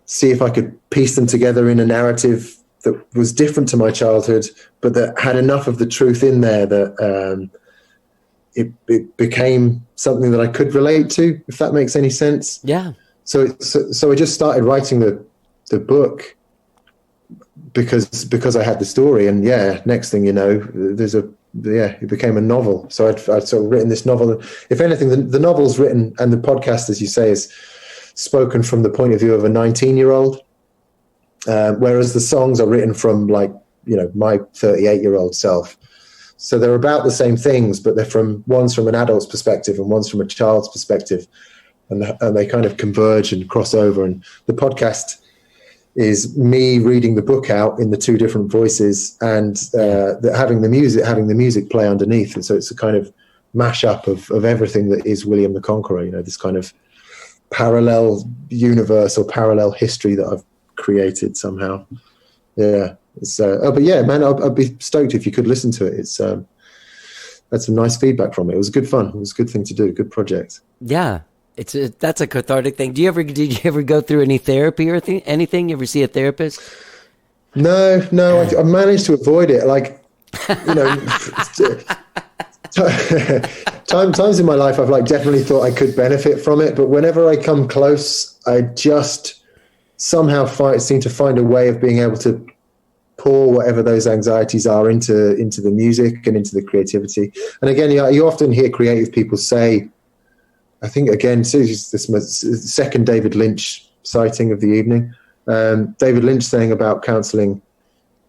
see if I could piece them together in a narrative that was different to my childhood, but that had enough of the truth in there that it became something that I could relate to, if that makes any sense. Yeah. So I just started writing the book because I had the story, and next thing you know, it became a novel. So I'd sort of written this novel. If anything, the novel's written, and the podcast, as you say, is spoken from the point of view of a 19-year-old, whereas the songs are written from like, my 38-year-old self. So they're about the same things, but one's from an adult's perspective and one's from a child's perspective, and they kind of converge and cross over. And the podcast is me reading the book out in the two different voices, and having the music play underneath. And so it's a kind of mashup of everything that is William the Conqueror. This kind of parallel universe or parallel history that I've created somehow. Yeah. But yeah, man, I'd be stoked if you could listen to it. It's had some nice feedback from it. It was good fun. It was a good thing to do. Good project. Yeah, that's a cathartic thing. Did you ever go through any therapy or anything? You ever see a therapist? No, I managed to avoid it. Like, times in my life, I've like definitely thought I could benefit from it, but whenever I come close, I just somehow seem to find a way of being able to pour whatever those anxieties are into the music and into the creativity. And again, you often hear creative people say, I think again, this second David Lynch sighting of the evening. David Lynch saying about counselling,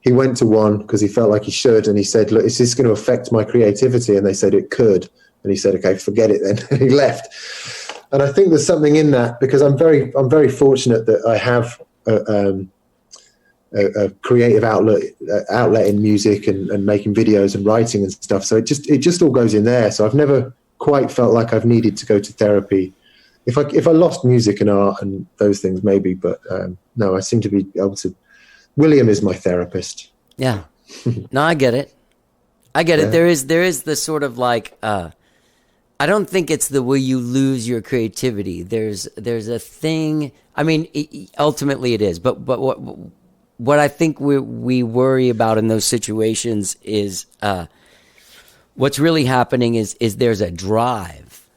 he went to one because he felt like he should, and he said, look, is this going to affect my creativity? And they said it could. And he said, okay, forget it then. And he left. And I think there's something in that, because I'm very fortunate that I have a creative outlet in music and making videos and writing and stuff. So it just all goes in there. So I've never quite felt like I've needed to go to therapy. If I lost music and art and those things, maybe, but no, I seem to be able to. William is my therapist. Yeah. No, I get it. There is the sort of like, I don't think it's the will you lose your creativity. There's a thing. I mean, ultimately it is, but what I think we worry about in those situations is what's really happening is there's a drive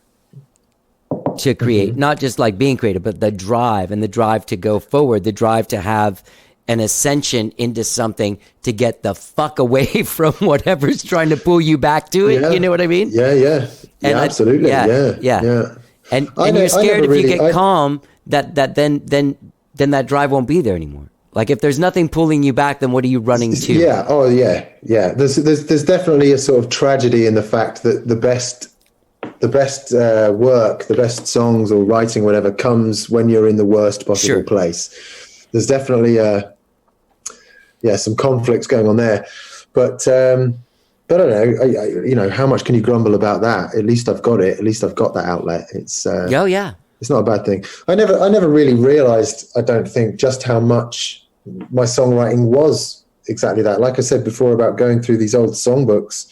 to create, not just like being creative, but the drive to go forward, the drive to have an ascension into something, to get the fuck away from whatever's trying to pull you back to it. Yeah. You know what I mean? Yeah, absolutely. Yeah. And you're scared if you get calm that then that drive won't be there anymore. Like if there's nothing pulling you back, then what are you running to? Yeah. Oh, yeah. There's definitely a sort of tragedy in the fact that the best work, the best songs or writing, or whatever, comes when you're in the worst possible place. There's definitely some conflicts going on there, but I don't know. How much can you grumble about that? At least I've got it. At least I've got that outlet. It's it's not a bad thing. I never really realized, I don't think, just how much my songwriting was exactly that. Like I said before about going through these old songbooks,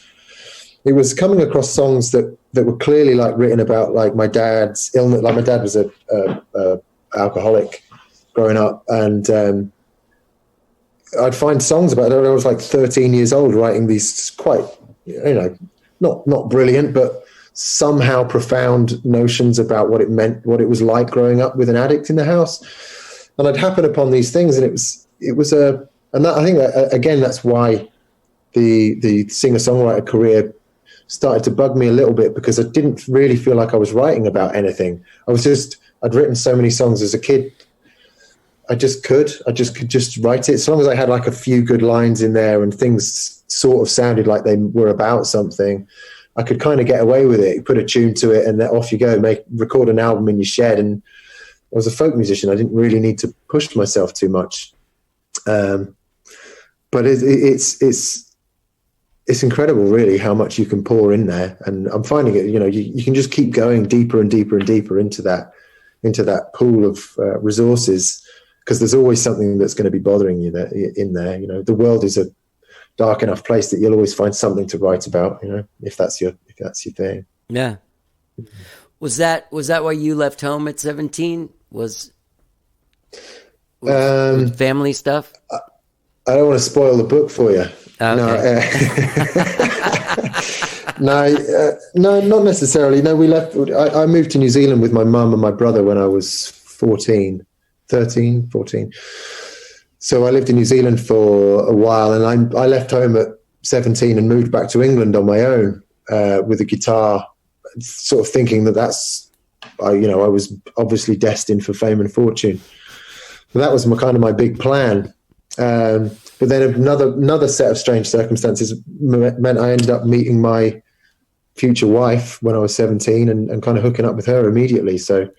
it was coming across songs that were clearly like written about like my dad's illness. Like my dad was a alcoholic growing up, and I'd find songs about it. I was like 13 years old writing these quite, not brilliant, but somehow profound notions about what it meant, what it was like growing up with an addict in the house. And I'd happen upon these things, and I think that, again, that's why the singer-songwriter career started to bug me a little bit, because I didn't really feel like I was writing about anything. I'd written so many songs as a kid. I could just write it. As long as I had like a few good lines in there and things sort of sounded like they were about something, I could kind of get away with it. You put a tune to it and then off you go, record an album in your shed. And I was a folk musician. I didn't really need to push myself too much. But it's incredible, really, how much you can pour in there. And I'm finding it, you can just keep going deeper and deeper and deeper into that pool of resources, because there's always something that's going to be bothering you in there. The world is a dark enough place that you'll always find something to write about, if that's your thing. Yeah. Was that why you left home at 17? Was family stuff? I don't want to spoil the book for you. Okay. No, not necessarily. No, we left. I moved to New Zealand with my mum and my brother when I was 13, 14. So I lived in New Zealand for a while, and I left home at 17 and moved back to England on my own with a guitar, sort of thinking that's I was obviously destined for fame and fortune. So that was my big plan. But then another set of strange circumstances meant I ended up meeting my future wife when I was 17 and kind of hooking up with her immediately. So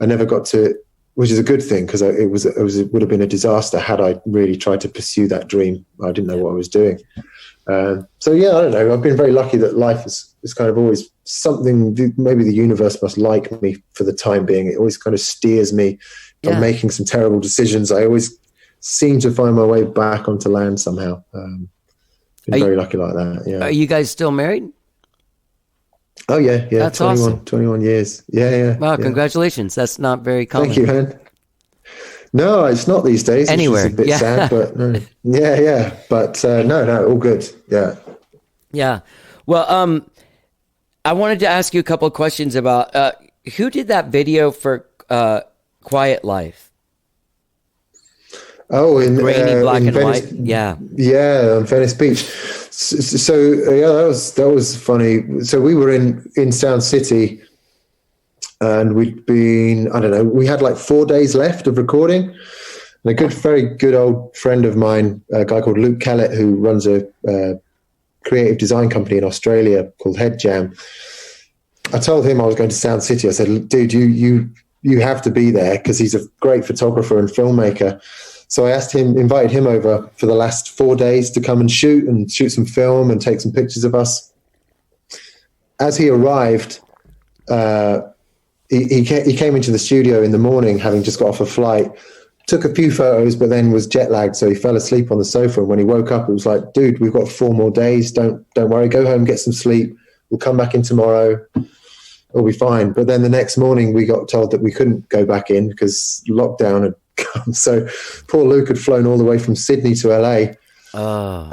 I never got to, which is a good thing, because it would have been a disaster had I really tried to pursue that dream. I didn't know what I was doing. So yeah, I don't know. I've been very lucky that life is kind of always something. Maybe the universe must like me for the time being. It always kind of steers me. If I'm making some terrible decisions, I always seem to find my way back onto land somehow. Been very lucky like that. Yeah. Are you guys still married? Oh yeah. That's 21 years. Yeah. Wow, congratulations. That's not very common. Thank you, man. No, it's not these days. Anywhere. It's a bit sad, but yeah. But no, all good. Yeah. Yeah. Well, I wanted to ask you a couple of questions about who did that video for Quiet Life? Oh, in grainy black in and Venice, white. Yeah, on Venice Beach. So yeah, that was funny. So we were in Sound City, and we'd been, I don't know, we had like 4 days left of recording. And a very good old friend of mine, a guy called Luke Kellett, who runs a creative design company in Australia called Head Jam. I told him I was going to Sound City. I said, dude, you have to be there, because he's a great photographer and filmmaker. So I invited him over for the last 4 days to come and shoot some film and take some pictures of us. As he arrived, he came into the studio in the morning, having just got off a flight, took a few photos, but then was jet lagged. So he fell asleep on the sofa. And when he woke up, it was like, dude, we've got 4 more days. Don't worry. Go home, get some sleep. We'll come back in tomorrow. It'll be fine. But then the next morning we got told that we couldn't go back in because lockdown had come. So poor Luke had flown all the way from Sydney to LA,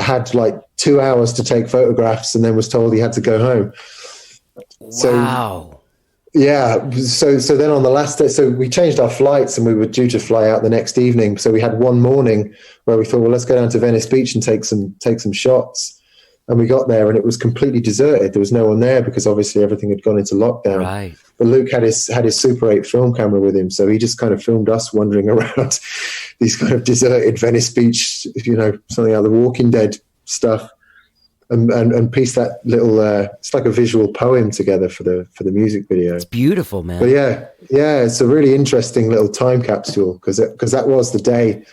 had like 2 hours to take photographs, and then was told he had to go home. Wow. Yeah. So then on the last day, so we changed our flights and we were due to fly out the next evening. So we had one morning where we thought, well, let's go down to Venice Beach and take some shots. And we got there and it was completely deserted. There was no one there because obviously everything had gone into lockdown. Right. But Luke had his Super 8 film camera with him. So he just kind of filmed us wandering around these kind of deserted Venice Beach, something out of The Walking Dead stuff. And pieced that little, it's like a visual poem together for the music video. It's beautiful, man. But yeah, it's a really interesting little time capsule because that was the day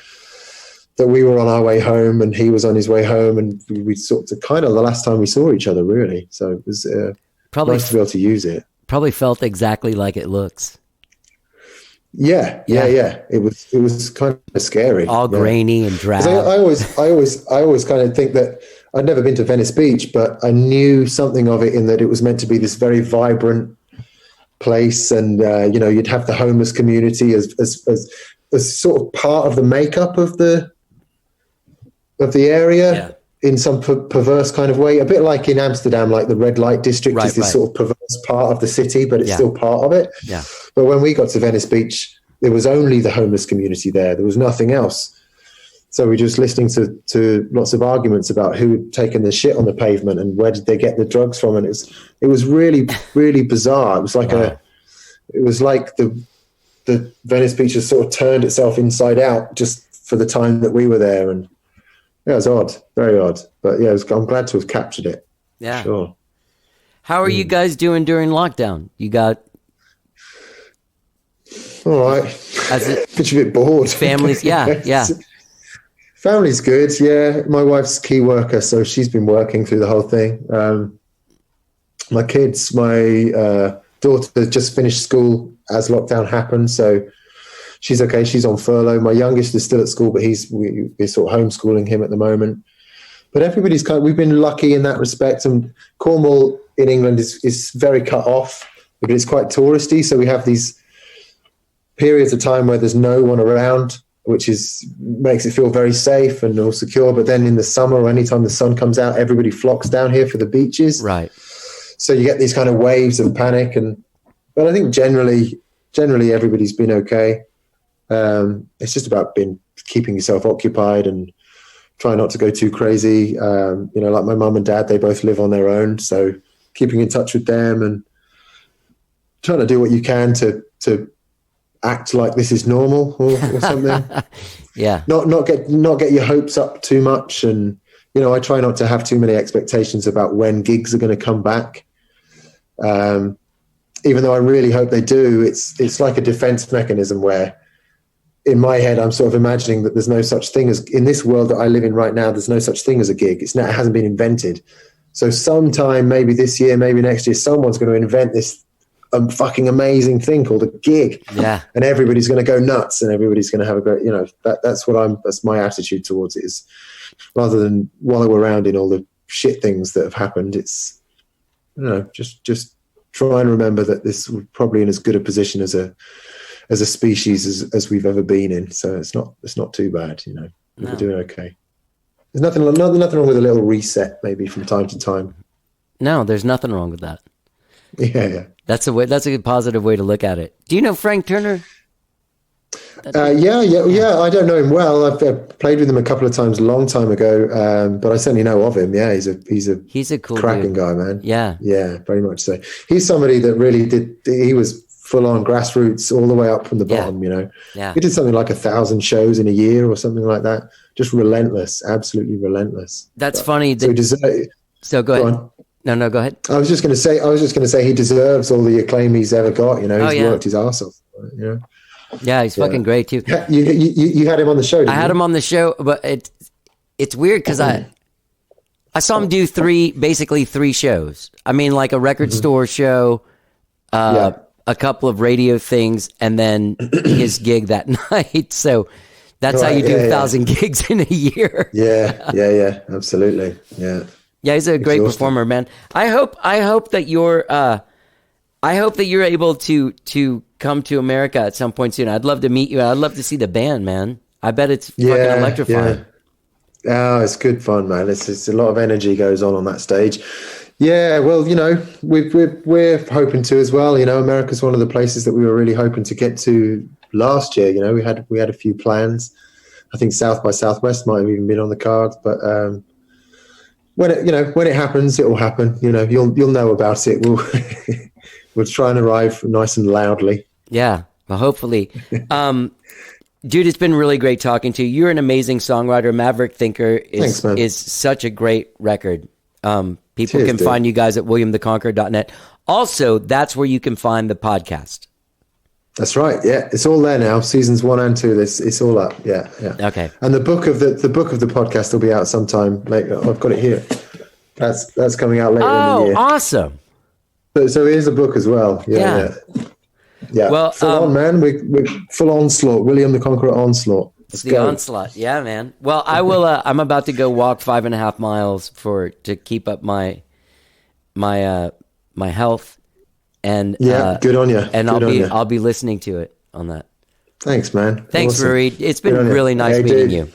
that we were on our way home and he was on his way home, and we sort of kind of the last time we saw each other, really. So it was probably nice to be able to use it. Probably felt exactly like it looks. Yeah. It was kind of scary. All grainy and drab. I always kind of think that I'd never been to Venice Beach, but I knew something of it in that it was meant to be this very vibrant place, and you'd have the homeless community as sort of part of the makeup of the area in some perverse kind of way, a bit like in Amsterdam, like the red light district is this sort of perverse part of the city, but it's still part of it. Yeah. But when we got to Venice Beach, there was only the homeless community there. There was nothing else. So we were just listening to lots of arguments about who had taken the shit on the pavement and where did they get the drugs from. And it was really, really bizarre. It was like the Venice Beach has sort of turned itself inside out just for the time that we were there. And yeah, it was odd, very odd. But yeah, I'm glad to have captured it. Yeah. Sure. How are you guys doing during lockdown? You got... All right. It's a bit bored. Families, yeah. Family's good, yeah. My wife's a key worker, so she's been working through the whole thing. My kids, my daughter just finished school as lockdown happened, so she's okay. She's on furlough. My youngest is still at school, but we're sort of homeschooling him at the moment. But everybody's we've been lucky in that respect. And Cornwall in England is very cut off, but it's quite touristy. So we have these periods of time where there's no one around, which makes it feel very safe and all secure. But then in the summer or anytime the sun comes out, everybody flocks down here for the beaches. Right. So you get these kind of waves of panic. But I think generally everybody's been okay. It's just about keeping yourself occupied and try not to go too crazy. Like my mum and dad, they both live on their own. So keeping in touch with them and trying to do what you can to act like this is normal or something. Yeah. Not get your hopes up too much. And, you know, I try not to have too many expectations about when gigs are going to come back. Even though I really hope they do, it's like a defense mechanism where in my head, I'm sort of imagining that there's no such thing as, in this world that I live in right now, there's no such thing as a gig. It hasn't been invented. So sometime, maybe this year, maybe next year, someone's going to invent this fucking amazing thing called a gig. Yeah. And everybody's going to go nuts and everybody's going to have a great, you know, that's my attitude towards it, is rather than wallow around in all the shit things that have happened. It's, you know, just try and remember that this we're probably in as good a position as a species as we've ever been in. So it's not too bad, you know. We're doing okay. There's nothing wrong with a little reset maybe from time to time. No, there's nothing wrong with that. Yeah. That's a positive way to look at it. Do you know Frank Turner? Yeah. I don't know him well. I've played with him a couple of times a long time ago, but I certainly know of him. Yeah, he's a cool cracking dude. guy, man. Yeah, very much so. He's somebody that really did. He was full on grassroots all the way up from the bottom. You know, he did something like 1,000 shows in a year or something like that. Just relentless, absolutely relentless. That's funny. So go ahead. No, go ahead. I was just going to say he deserves all the acclaim he's ever got. You know, he's worked his ass off. You know. Yeah, he's fucking great too. You had him on the show. Didn't you? I had him on the show, but it's weird because I saw him do basically three shows. I mean, like a record store show, a couple of radio things, and then his gig that night. So that's how you do 1,000 gigs in a year. Yeah, absolutely. Yeah, he's a great performer, man. I hope that you're able to come to America at some point soon. I'd love to meet you. I'd love to see the band, man. I bet it's fucking electrifying. Yeah. Oh, it's good fun, man. It's a lot of energy goes on that stage. Yeah, well, you know, we're hoping to as well. You know, America's one of the places that we were really hoping to get to last year. You know, we had a few plans. I think South by Southwest might have even been on the cards, but when it happens, it will happen. You know, you'll know about it. We'll try and arrive nice and loudly. Yeah, well, hopefully. Dude, it's been really great talking to you. You're an amazing songwriter. Maverick Thinker is such a great record. People can find you guys at williamtheconqueror.net. Also, that's where you can find the podcast. That's right. Yeah, it's all there now. Seasons 1 and 2. It's all up. Yeah. Okay. And the book of the podcast will be out sometime later. I've got it here. That's coming out later in the year. Oh, awesome. So here's a book as well. Yeah. Well, full on, man. We're full onslaught. William the Conqueror onslaught. It's the onslaught. Yeah, man. Well, I will. I'm about to go walk 5.5 miles to keep up my health. And good on you. And I'll be listening to it on that. Thanks, man. Thanks, awesome. Rory. It's been really nice meeting you.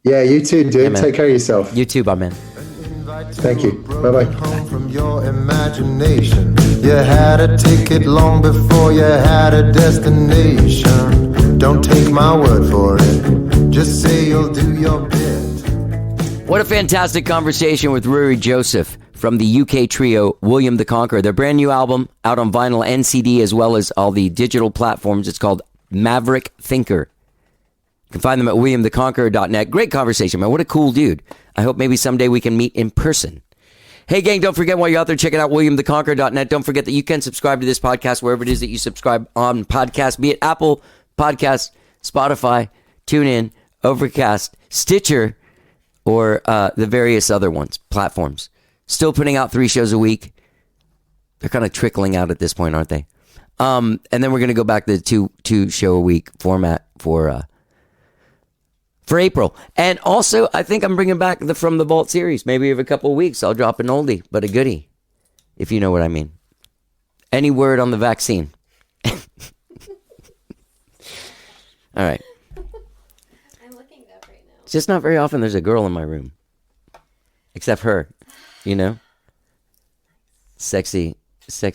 Yeah, you too, dude. Take care of yourself. You too, my man. Thank you. Bye-bye. Home from your imagination. You had a ticket long before you had a destination. Don't take my word for it. Just say you'll do your bit. What a fantastic conversation with Rory Joseph from the UK trio William the Conqueror. Their brand new album out on vinyl and CD as well as all the digital platforms. It's called Maverick Thinker. You can find them at williamtheconqueror.net. Great conversation, man. What a cool dude. I hope maybe someday we can meet in person. Hey, gang, don't forget while you're out there checking out williamtheconqueror.net, don't forget that you can subscribe to this podcast wherever it is that you subscribe on podcast, be it Apple Podcasts, Spotify, TuneIn, Overcast, Stitcher, or the various other platforms. Still putting out 3 shows a week. They're kind of trickling out at this point, aren't they? And then we're going to go back to the two show a week format for April. And also, I think I'm bringing back the From the Vault series. Maybe every couple of weeks I'll drop an oldie, but a goodie, if you know what I mean. Any word on the vaccine? All right. I'm looking it up right now. It's just not very often there's a girl in my room. Except her, you know? Sexy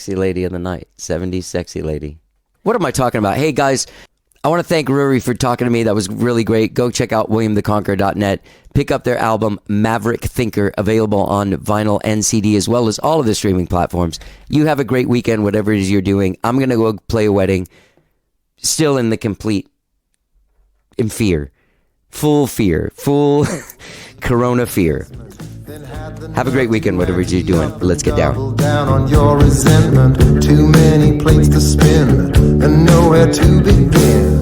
lady of the night. 70s sexy lady. What am I talking about? Hey, guys, I want to thank Rory for talking to me. That was really great. Go check out WilliamTheConqueror.net. Pick up their album, Maverick Thinker, available on vinyl and CD, as well as all of the streaming platforms. You have a great weekend, whatever it is you're doing. I'm going to go play a wedding, still in the complete in fear. Full corona fear. Have a great weekend, whatever it is you're doing. Let's get down. Down on your resentment, too many plates to spin and nowhere to begin.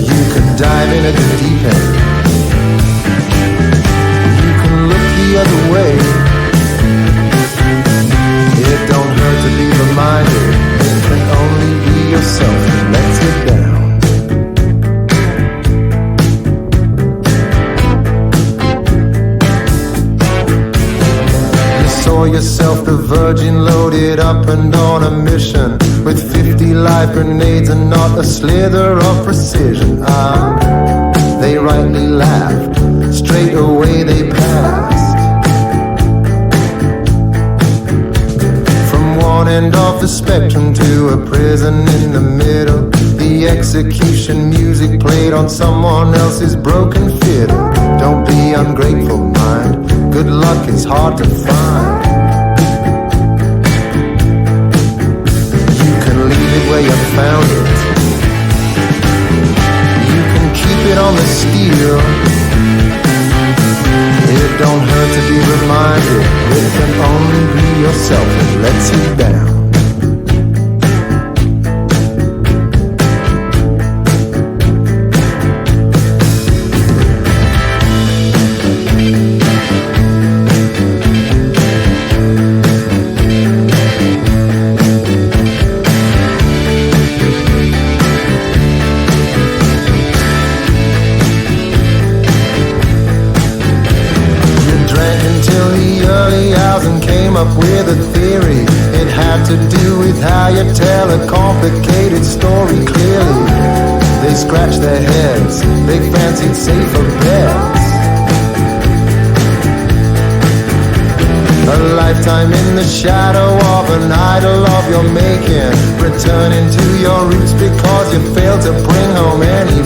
You can dive in at the deep end. You can look the other way. It don't hurt to be reminded. It can only be yourself that lets it down. Saw yourself the virgin loaded up and on a mission with 50 live grenades and not a slither of precision. They rightly laughed, straight away they passed. From one end of the spectrum to a prison in the middle, the execution music played on someone else's broken fiddle. Don't be ungrateful, mind. Good luck is hard to find. You can leave it where you found it. You can keep it on the steel. It don't hurt to be reminded. It can only be yourself that lets you down. With a theory, it had to do with how you tell a complicated story clearly. They scratched their heads, they fancied safer bets. A lifetime in the shadow of an idol of your making, returning to your roots because you failed to bring home any